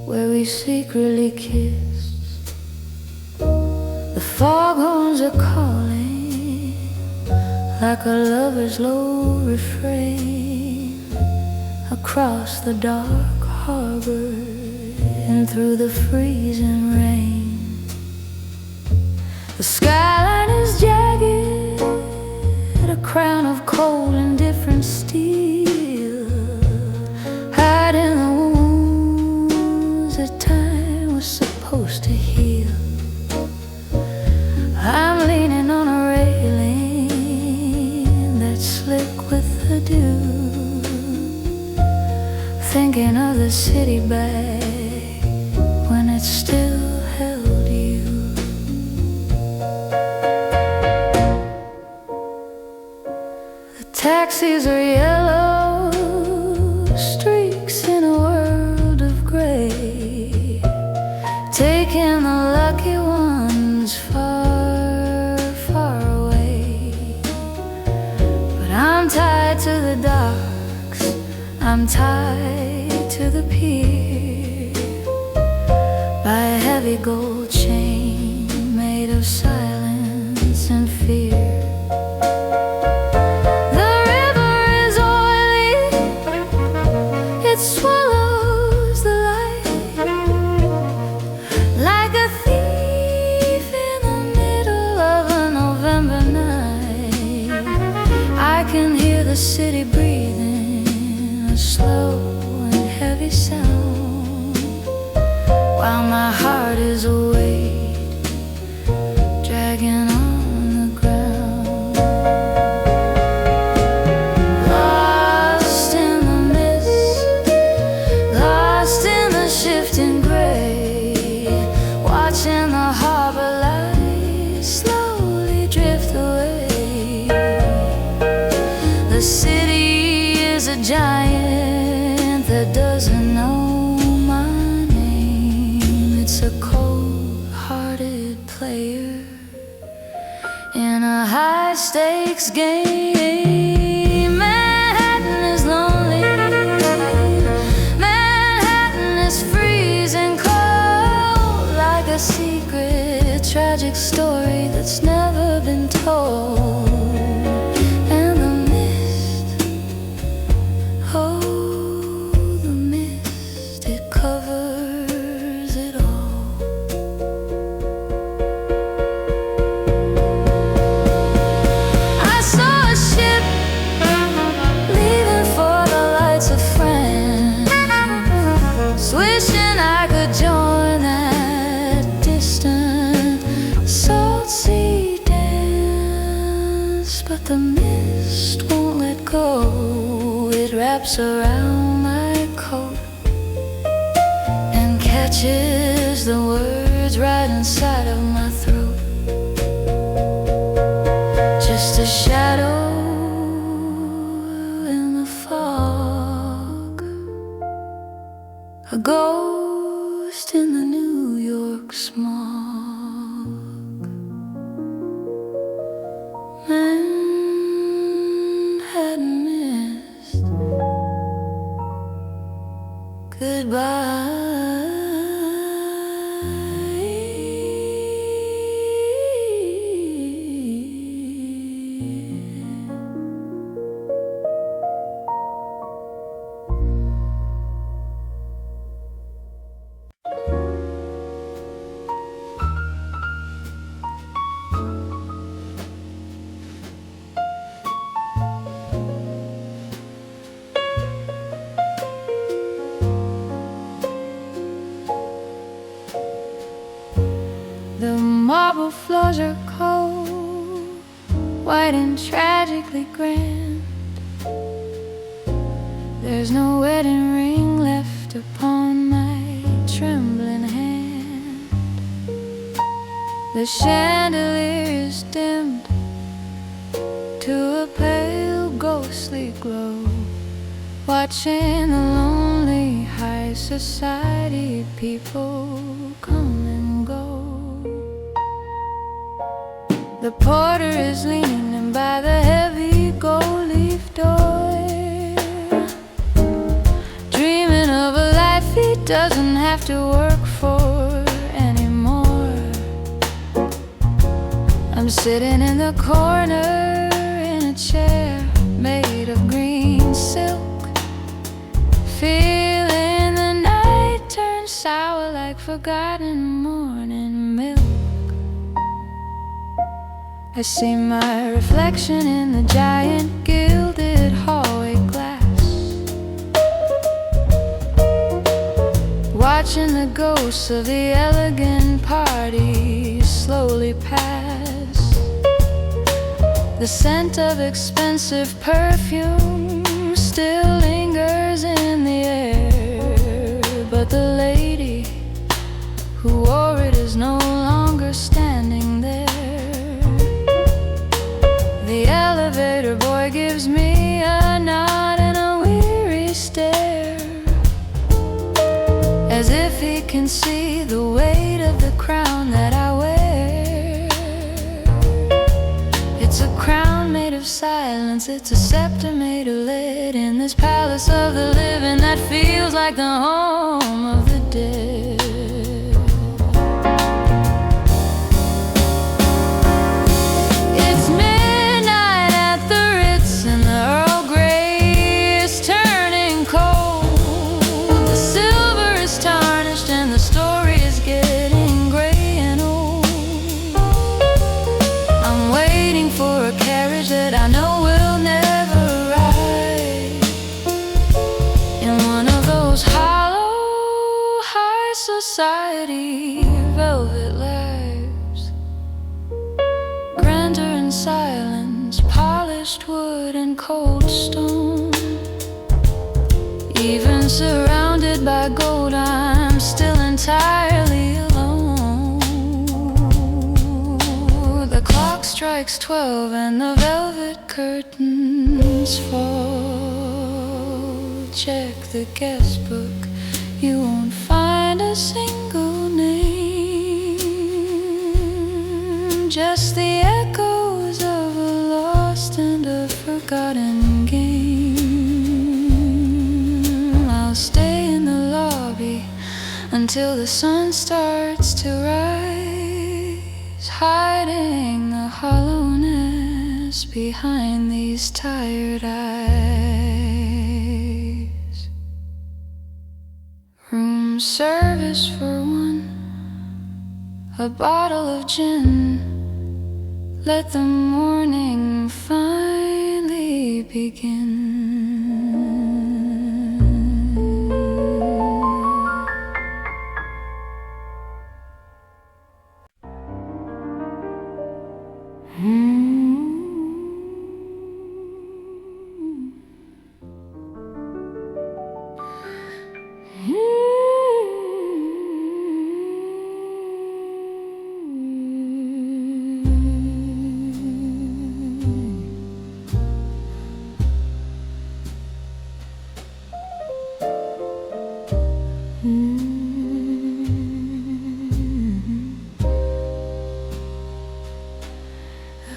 where we secretly kissed. The foghorns are calling like a lover's low refrain across the dark harbor and through the freezing rain. The skyline is jagged, a crown of cold and different steel, hiding the wounds that time was supposed to heal. I'm leaning on a railing that's slick with the dew, thinking of the city back when it still held you. Taxis are yellow streaks in a world of gray, taking the lucky ones far, far away. But I'm tied to the docks, I'm tied to the pier by a heavy gold chain made of silence and fear. It swallows the light like a thief in the middle of a November night. I can hear the city breathing a slow and heavy sound, while my heart is awake, dragging on. Watching the harbor lights slowly drift away. The city is a giant that doesn't know my name. It's a cold-hearted player in a high-stakes game. Manhattan is lonely, Manhattan is freezing cold, like a secret, tragic story that's never been told. And the mist, oh, the mist, it covers it all. I saw a ship leaving for the lights of France, wishing I could join that distant salt sea dance. But the mist won't let go, it wraps around my coat and catches the words right inside of my throat. Just a shadow in the fog, a ghost in the New York smog. Manhattan mist, goodbye. flowers are cold, white and tragically grand. There's no wedding ring left upon my trembling hand. The chandelier is dimmed to a pale ghostly glow, watching the lonely high society people come and go. The porter is leaning by the heavy gold leaf door, dreaming of a life he doesn't have to work for anymore. I'm sitting in the corner in a chair made of green silk, feeling the night turn sour like forgotten morning milk. I see my reflection in the giant gilded hallway glass, watching the ghosts of the elegant party slowly pass. The scent of expensive perfume still lingers in the air, but the lady who wore it is no longer standing there. The elevator boy gives me a nod and a weary stare, as if he can see the weight of the crown that I wear. It's a crown made of silence, it's a scepter made of lead, in this palace of the living that feels like the home of the dead. It's midnight at the Ritz and the Earl Grey is turning cold. The silver is tarnished and the story is getting gray and old. I'm waiting for a carriage that I know will never arrive, in one of those hollow high society velvet lives. Grandeur and silence, polished wood and cold stone. Even surrounded by gold, I'm still entirely alone. The clock strikes 12 and the velvet curtains fall. Check the guest book, you won't find a single name, just the echoes of a lost and a forgotten game. I'll stay in the lobby until the sun starts to rise, hiding the hollowness behind these tired eyes. Room service for one, a bottle of gin. Let the morning finally begin.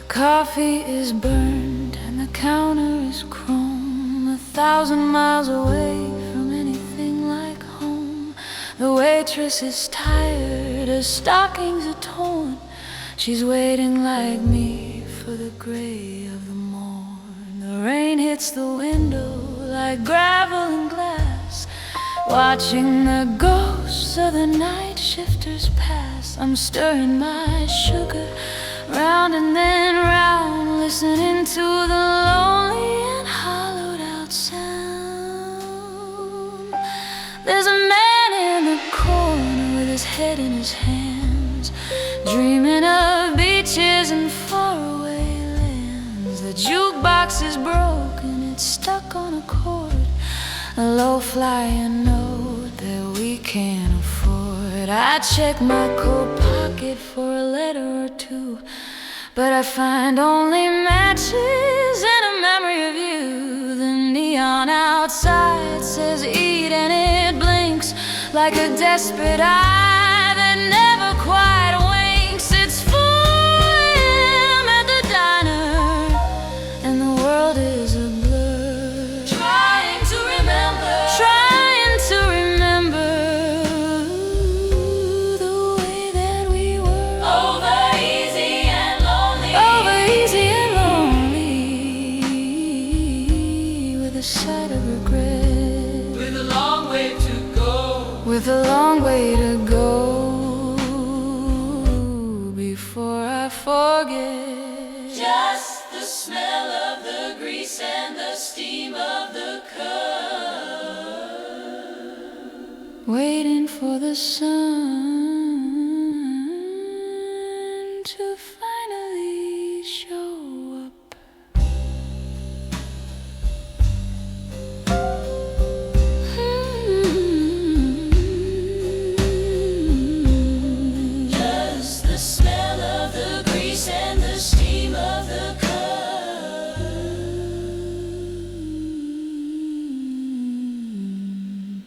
Coffee is burned and the counter is chrome, 1,000 miles away from anything like home. The waitress is tired, her stockings are torn. She's waiting like me for the gray of the morn. The rain hits the window like gravel and glass, watching the ghosts of the night shifters pass. I'm stirring my sugar round and then round, listening to the lonely and hollowed out sound. There's a man in the corner with his head in his hands, dreaming of beach days in faraway lands. The jukebox is broken, it's stuck on a chord, a low-flying note that we can't afford. I check my coat pocket for a letter or two, but I find only matches and a memory of you. The neon outside says eat and it blinks like a desperate eye that never quite winks. It's 4 a.m. at the diner and the world is a blur. Trying to remember the way that we were. Over easy and lonely. With a side of regret. With a long way to go. With a long way to go before I forget. Just the smell of the grease and the steam of the cup, waiting for the sun to finally show up.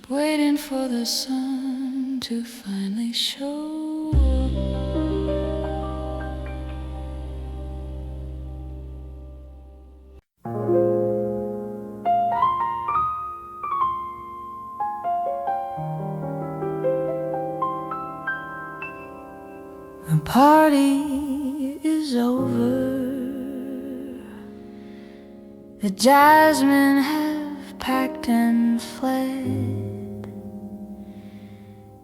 Waiting for the sun to finally show up. The party is over. The jasmine have packed and fled.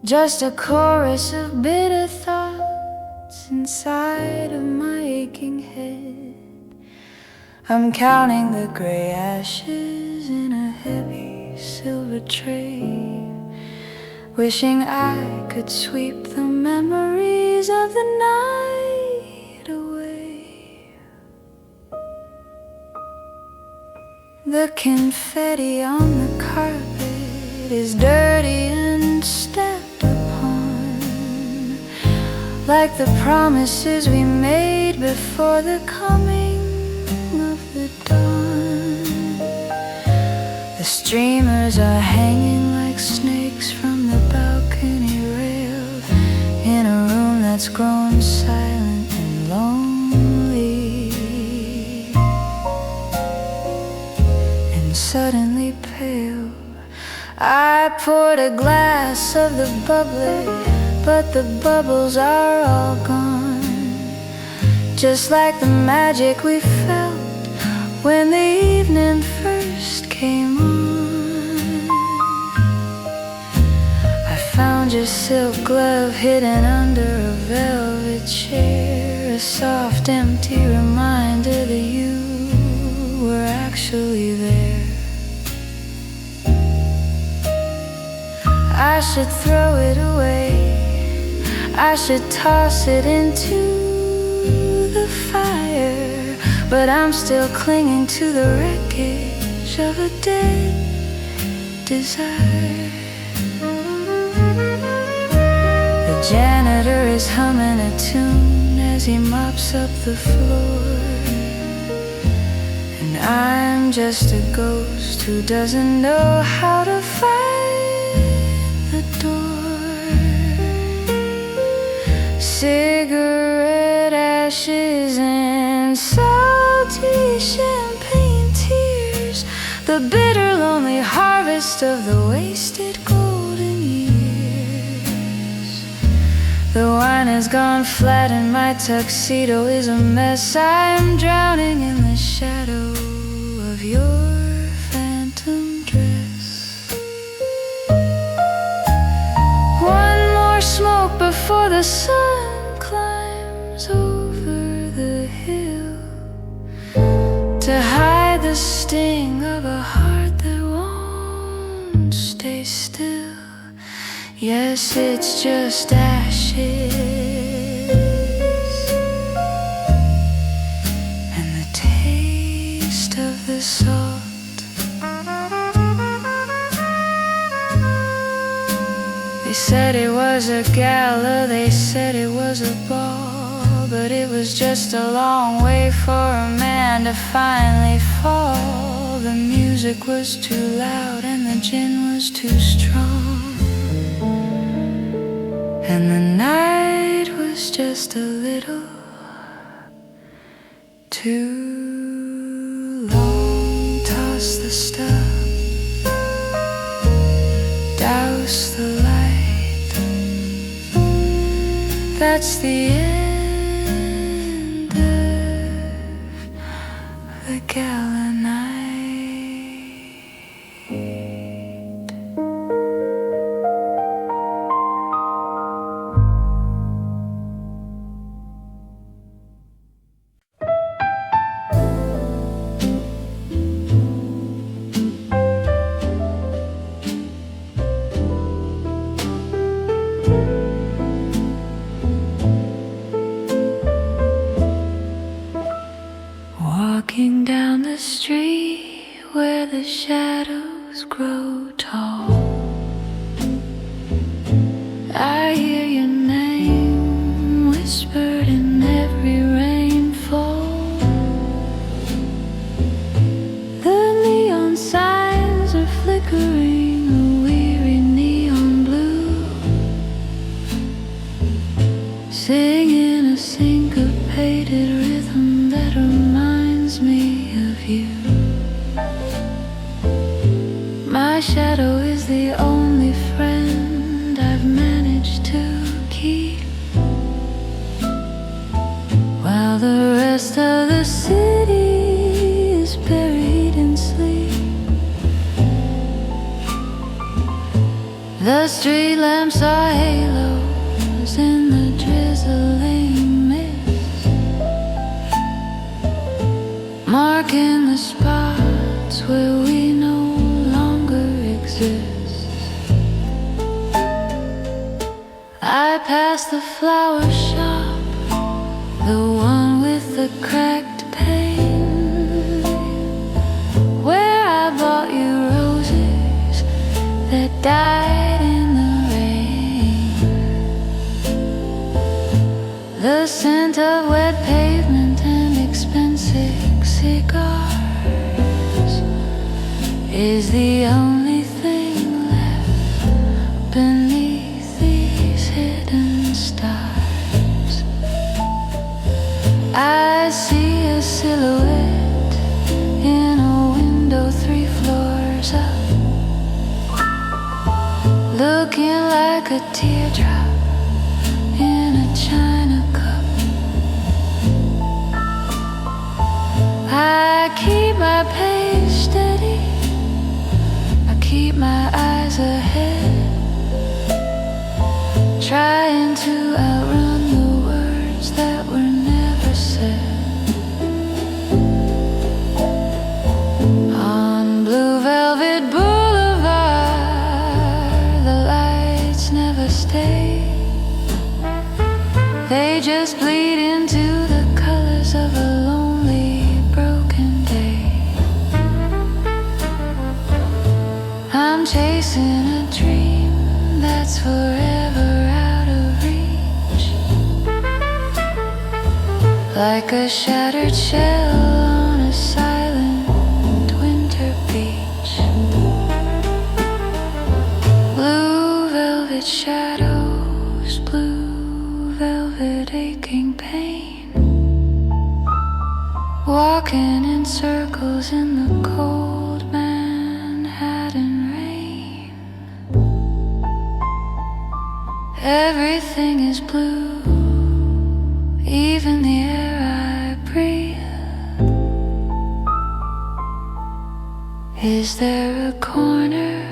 Just a chorus of bitter thoughts inside of my aching head. I'm counting the gray ashes in a heavy silver tray, wishing I could sweep the memories of the night away. The confetti on the carpet is dirty and stepped upon, like the promises we made before the coming of the dawn. The streamers are hanging like snakes from the balcony rail, in a room that's grown silent and lonely, and suddenly pale. I poured a glass of the bubbly, but the bubbles are all gone, just like the magic we felt when the evening first came on. I found your silk glove hidden under a velvet chair, a soft empty reminder that you were actually there. I should throw it away, I should toss it into the fire, but I'm still clinging to the wreckage of a dead desire. The janitor is humming a tune as he mops up the floor, and I'm just a ghost who doesn't know how to find the door. Cigarette ashes and salty champagne tears, the bitter lonely harvest of the wasted golden years. The wine has gone flat and my tuxedo is a mess. I'm drowning in the shadow of your phantom dress. One more smoke before the sun climbs over the hill, to hide the sting of a heart that won't stay still. Yes, it's just ashes, taste of the salt. They said it was a gala, they said it was a ball, but it was just a long way for a man to finally fall. The music was too loud and the gin was too strong, and the night was just a little too long. Toss the stuff, douse the light. That's the end of the gala night. Walking down the street where the shadows grow tall, I hear your name whispered in every rainfall. The neon signs are flickering a weary neon blue, singing a syncopated rhythm that reminds me of you. My shadow is the only friend I've managed to keep, while the rest of the city is buried in sleep. The street lamps are halos in the drizzling mist, marking the spots where we no longer exist. I pass the flower shop, the one with the cracked pane, where I bought you roses that died in the rain. The scent of wet pavement and expensive cigars is the only thing left beneath these hidden stars. I see a silhouette in a window 3 floors up, looking like a teardrop in a china cup. I keep my pace steady, I keep my eyes ahead, trying to outrun the words that were never said. On Blue Velvet Boulevard, the lights never stay, they just bleed into the colors of a lonely broken day. I'm chasing a dream that's forever out of reach, like a shattered shell on a silent winter beach. Blue velvet shadows, blue velvet aching pain, walking in circles in the cold Manhattan rain. Everything is blue, even the air I breathe. Is there a corner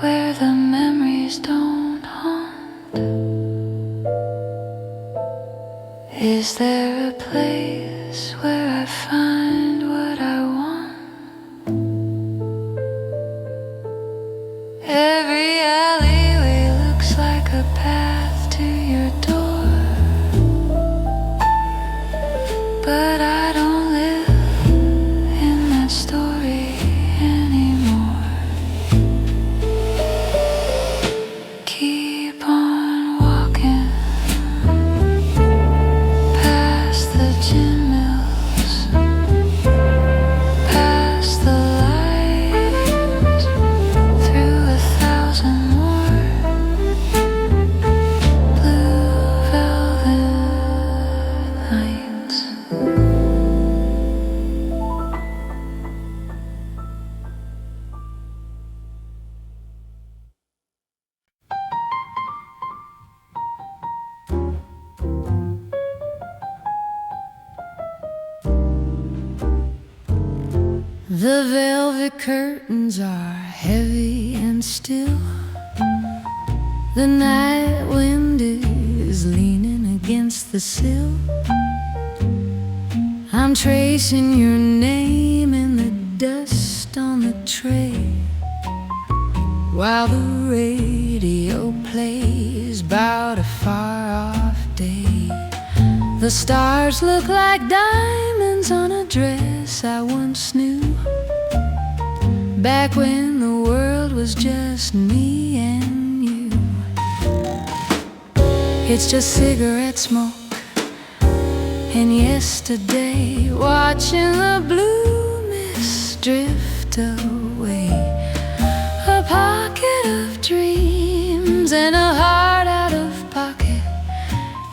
where the memories don't haunt? Is there a place where I find what I want? Every alleyway looks like a path to your door, but I don't live in that The velvet curtains are heavy and still. The night wind is leaning against the sill. I'm tracing your name in the dust on the tray, while the radio plays about a far-off day. The stars look like diamonds on a dress I once knew, back when the world was just me and you. It's just cigarette smoke and yesterday, watching the blue mist drift away. A pocket of dreams and a heart out of pocket.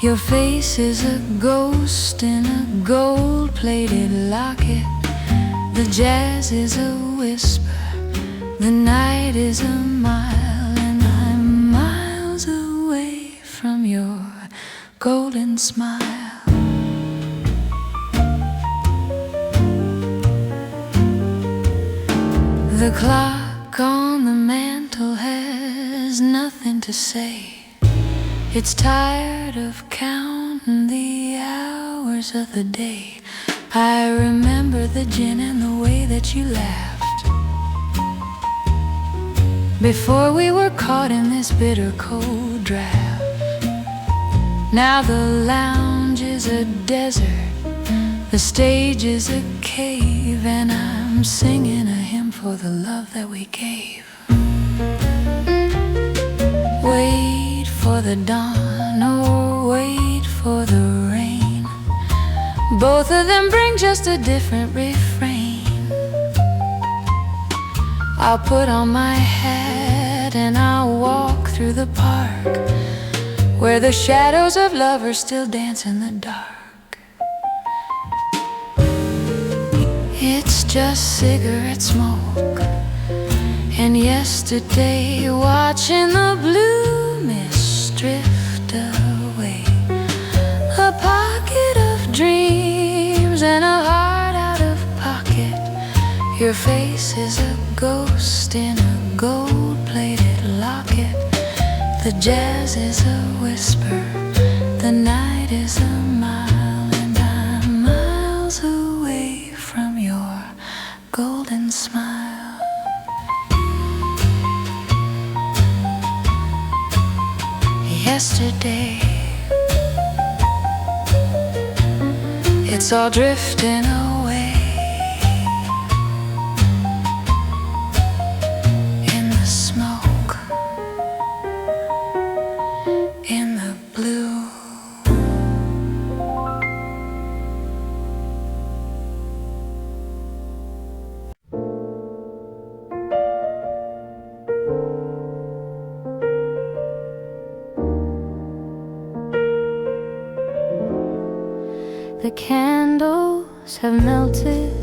Your face is a ghost in a gold-plated locket. The jazz is a whisper, the night is a mile, and I'm miles away from your golden smile. The clock on the mantel has nothing to say. It's tired of counting the hours of the day. I remember the gin and the way that you laughed before we were caught in this bitter cold draft. Now the lounge is a desert, the stage is a cave, and I'm singing a hymn for the love that we gave. Wait for the dawn or wait for the rain, both of them bring just a different refrain. I'll put on my hat and I'll walk through the park, where the shadows of lovers still dance in the dark. It's just cigarette smoke and yesterday, watching the blue mist drift away. A pocket of dreams and a heart out of pocket. Your face is a ghost in a gold-plated locket. The jazz is a whisper, the night is a mile, and I'm miles away from your golden smile. Yesterday, it's all drifting away in the smoke, in the blue. The candles have melted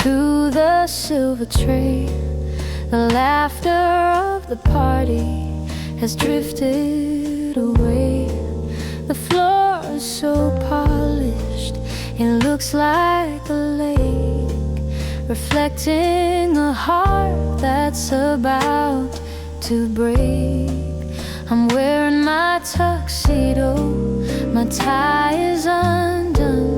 to the silver tray. The laughter of the party has drifted away. The floor is so polished, it looks like a lake, reflecting a heart that's about to break. I'm wearing my tuxedo, my tie is undone,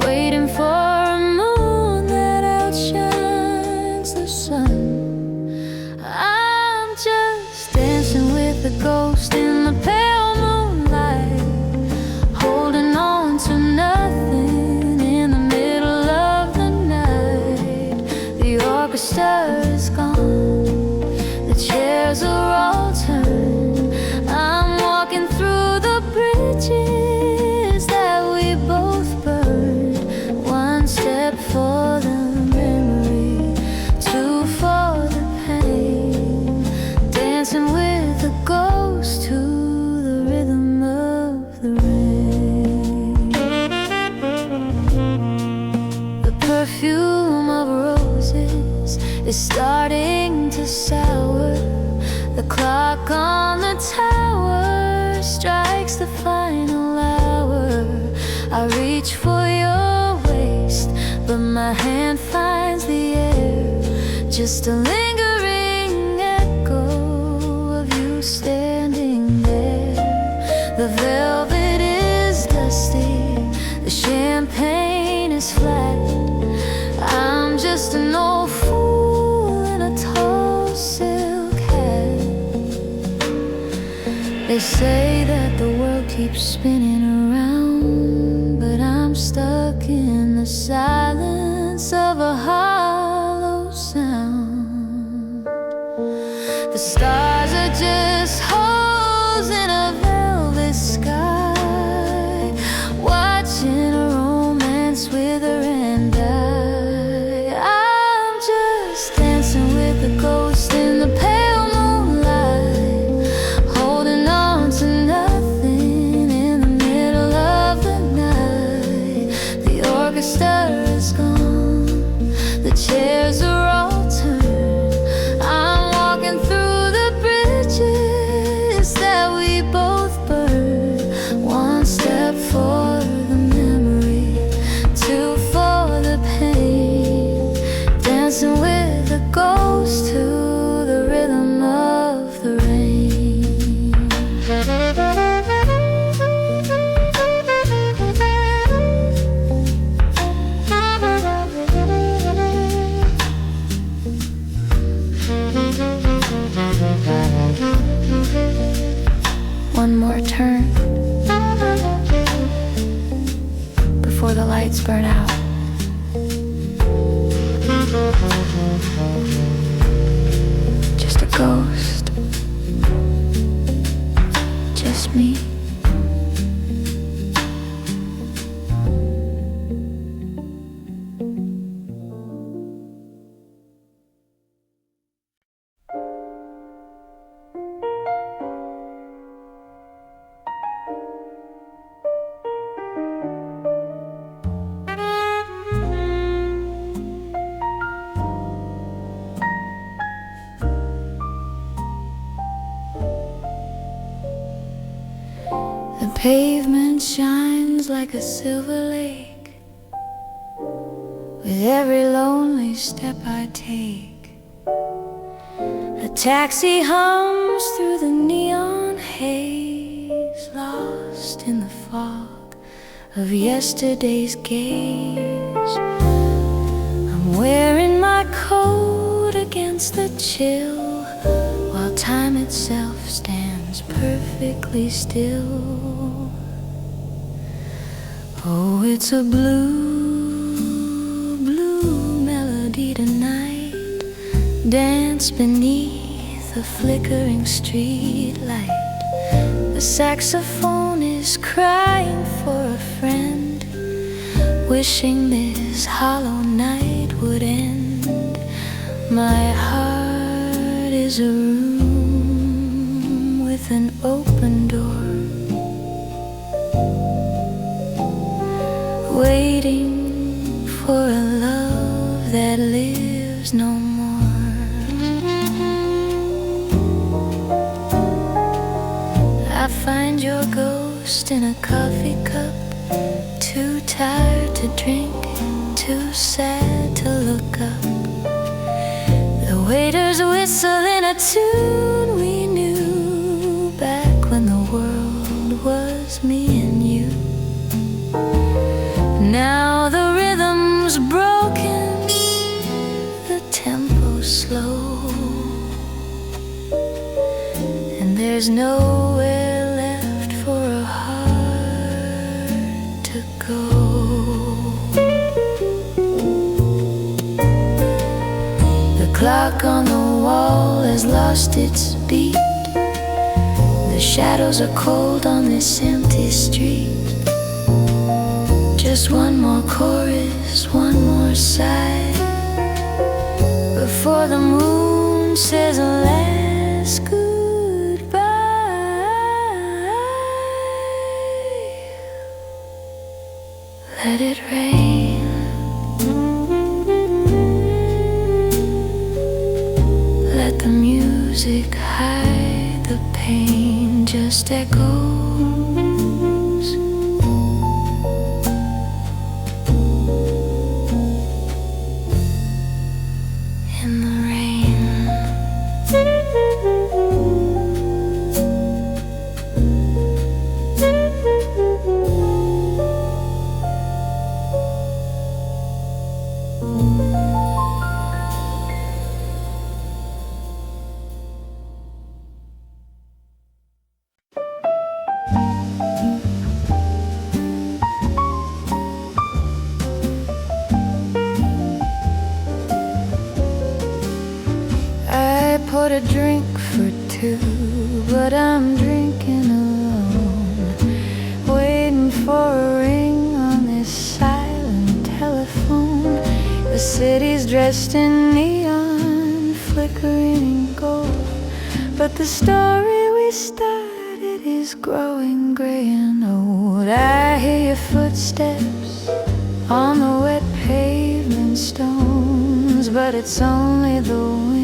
waiting for a moon that outshines the sun. I'm just dancing with a ghost in the pale moonlight, holding on to nothing in the middle of the night. The orchestra is gone, the chairs are all turned. I'm walking through the bridges that we both burned. One step for the memory, two for the pain. Dancing with the ghost to the rhythm of the rain. The perfume of roses is starting to sour. The clock on the tower strikes the final hour. I reach for your waist, but my hand finds the just a lingering echo of you standing there. The velvet is dusty, the champagne is flat. I'm just an old fool in a tall silk hat. They say that the world keeps spinning around, but I'm stuck in the silence of a hollow sound. The stars are just holes in a velvet sky, watching a romance wither and die. I'm just dancing with a ghost in the pale moonlight, holding on to nothing in the middle of the night. The orchestra is gone, the chairs are all turned. I'm walking through the bridges that we both burned. One step for the memory, two for the pain. Dancing with a ghost to the rhythm of the rain. One more turn before the lights burn out. Just a ghost, just me. The pavement shines like a silver lake with every lonely step I take. A taxi hums through the neon haze, lost in the fog of yesterday's gaze. I'm wearing my coat against the chill, while time itself stands perfectly still. Oh, it's a blue, blue melody tonight. Dance beneath a flickering street light. The saxophone is crying for a friend, wishing this hollow night would end. My heart is a room with an open door, waiting for a love that lives no more. I find your ghost in a coffee cup, too tired to drink, too sad to look up. The waiter's whistle in a tune we knew back when the world was me and you. Now the rhythm's broken, the tempo's slow, and there's nowhere left for a heart to go. The clock on the wall has lost its beat. The shadows are cold on this empty street. Just one more chorus, one more sigh, before the moon says a last goodbye. Let it rain, let the music hide the pain, just echoes in the rain. bought a drink for two, but I'm drinking alone, waiting for a ring on this silent telephone. The city's dressed in neon, flickering in gold, but the story we started is growing gray and old. I hear your footsteps on the wet pavement stones, but it's only the wind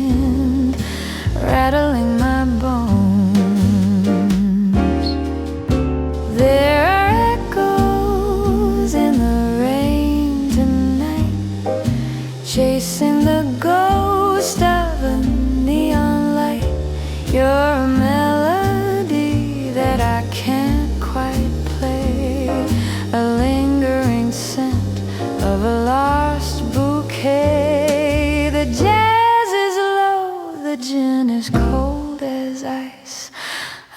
rattling my bones. There are echoes in the rain tonight, chasing the ghost of a neon light. You're a melody that I can't quite play, a lingering scent of a lost bouquet. The jazz is low, the gin is cold as ice.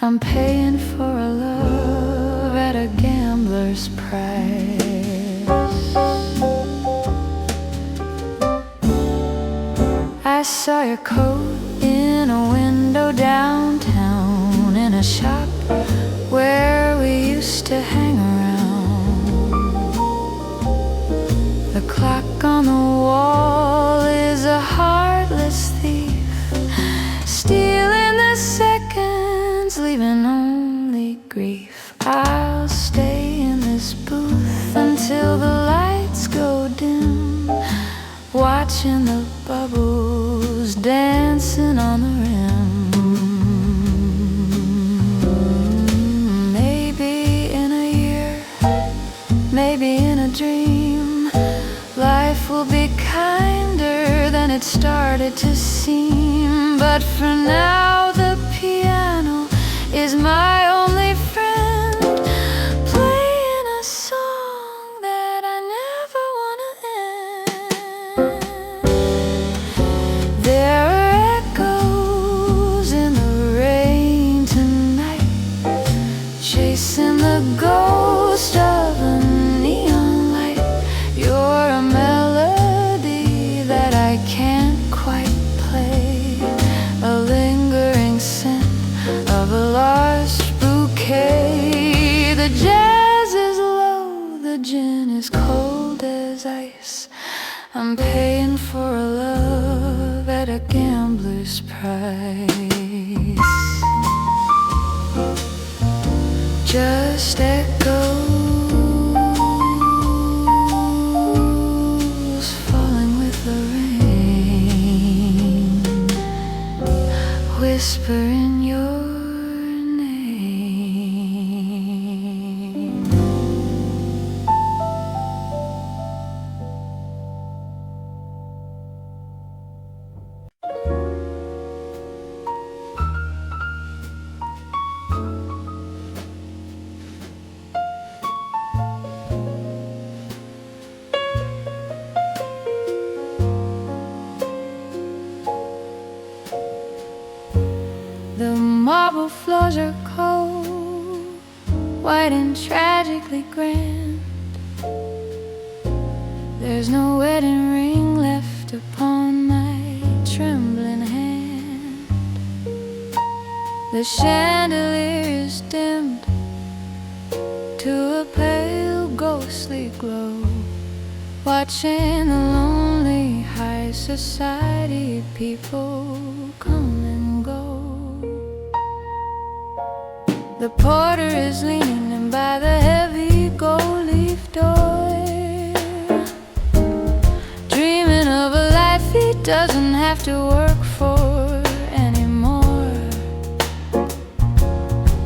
I'm paying for a love at a gambler's price. I saw your coat in a window downtown, in a shop where we used to hang around. The clock on the wall is a heartless thief, stealing the seconds, leaving only grief. I'll stay in this booth until the lights go dim, watching the bubbles dancing on the rim. Maybe in a year, maybe in a dream, life will be kinder than it started to seem. But for now the piano is my only friend, playing a song that I never wanna end. There are echoes in the rain tonight, chasing the ghost of a neon light. You're a melody that I can't quite play, a lingering scent of a lost bouquet. The jazz is low, the gin is cold as ice. I'm paying for a love at a gambler's price. Just echoes falling with the rain, whispering your name. The marble floors are cold, white and tragically grand. There's no wedding ring left upon my trembling hand. The chandelier is dimmed to a pale ghostly glow, watching the lonely high society people come and go. The porter is leaning in by the heavy gold leaf door, dreaming of a life he doesn't have to work for anymore.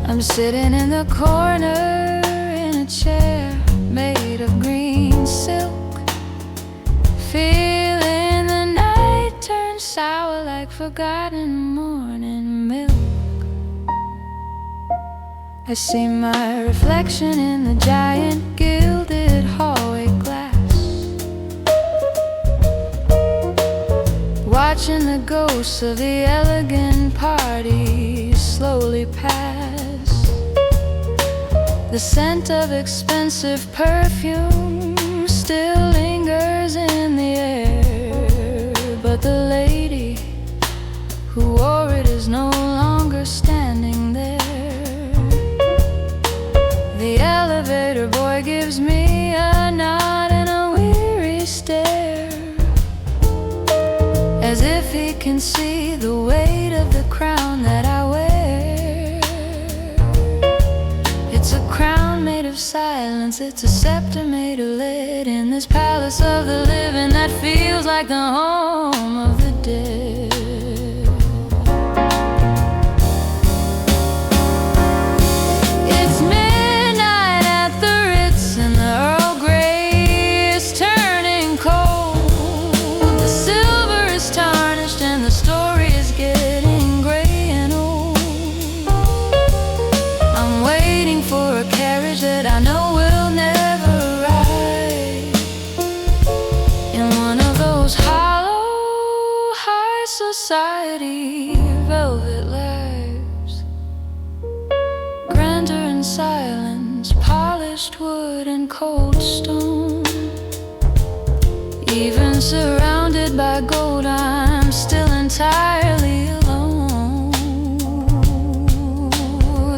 I'm sitting in the corner in a chair made of green silk, feeling the night turn sour like forgotten morning milk. I see my reflection in the giant gilded hallway glass, watching the ghosts of the elegant party slowly pass. The scent of expensive perfume still lingers in the air, but the lady who wore he can see the weight of the crown that I wear. It's a crown made of silence, it's a scepter made of lead, in this palace of the living that feels like the home of the dead. It's midnight at the Ritz and the Earl Grey is turning cold. The silver is tarnished and the story is getting gray and old. I'm waiting for a carriage that I know will never arrive, in one of those hollow, high society velvet lives. Grandeur and silence, polished wood and cold stone. Even surrounded by gold, I'm still entirely alone.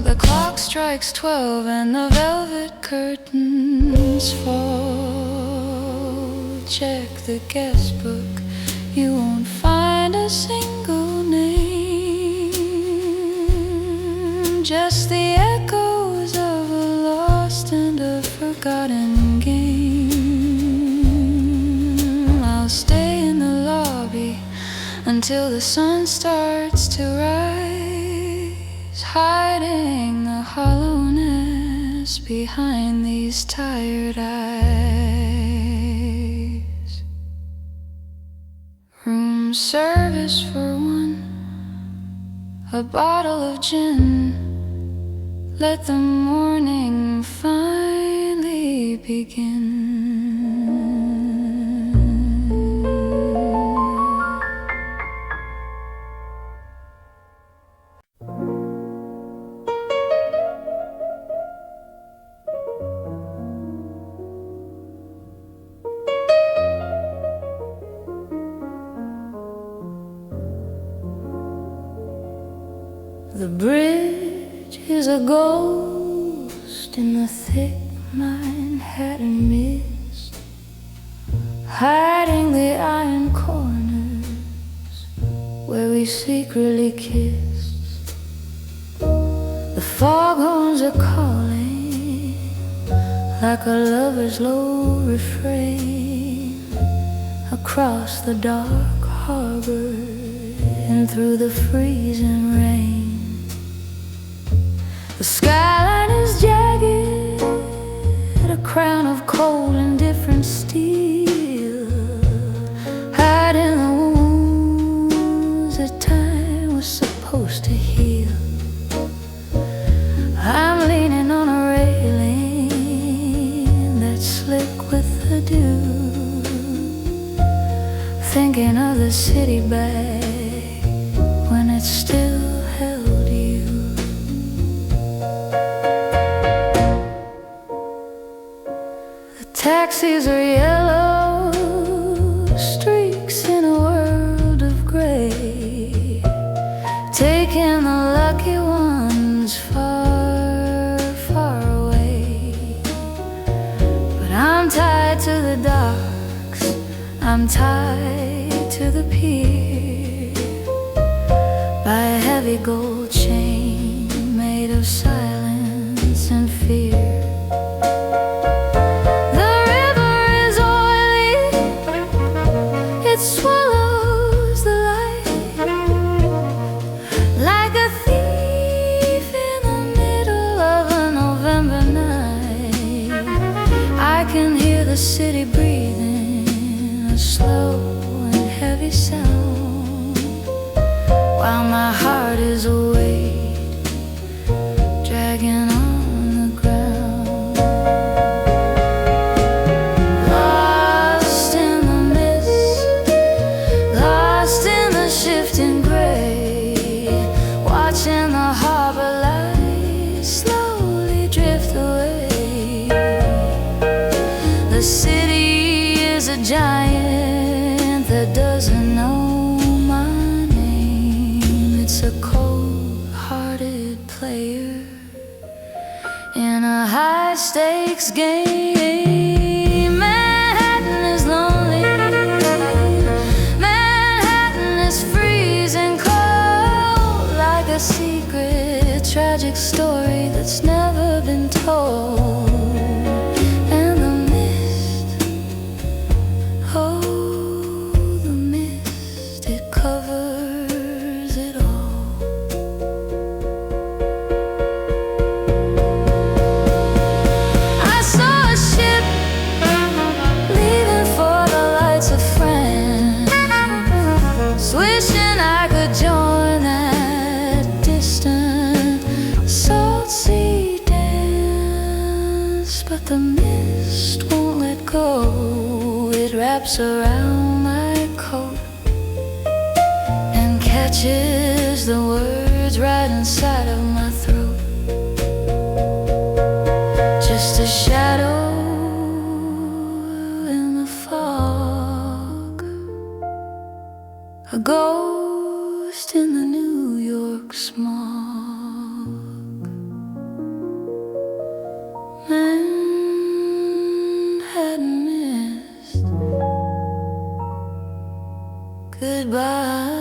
The clock strikes 12 and the velvet curtains fall. Check the guest book, you won't find a single name, just the echoes of a lost and a forgotten game. I'll stay in the lobby until the sun starts to rise, hiding the hollowness behind these tired eyes. Room service for one, a bottle of gin. Let the morning finally begin. The bridge is a ghost in the thick Manhattan mist, hiding the iron corners where we secretly kissed. The foghorns are calling like a lover's low refrain across the dark harbor and through the freezing rain. The skyline is jagged, a crown of cold and different steel, hiding the wounds that time was supposed to heal. I'm leaning on a railing that's slick with the dew, thinking of the city back when it still held you. Taxis are yellow streaks in a world of gray, taking the lucky ones far, far away. But I'm tied to the docks, I'm tied to the pier by a heavy gold chain made of silence and fear. It swallows the light like a thief in the middle of a November night. I can hear the city breathing a slow and heavy sound, while my heart is awake, dragging on the ground. Lost in the mist, lost in the shifting gray, watching the harbor lights slowly drift away. The city is a giant that doesn't know my name. It's a cold-hearted player in a high-stakes game. Manhattan is lonely, Manhattan is free. It wraps around my coat and catches the words right inside of my throat. Just a shadow in the fog, a ghost in the New York smog. Manhattan mist, goodbye.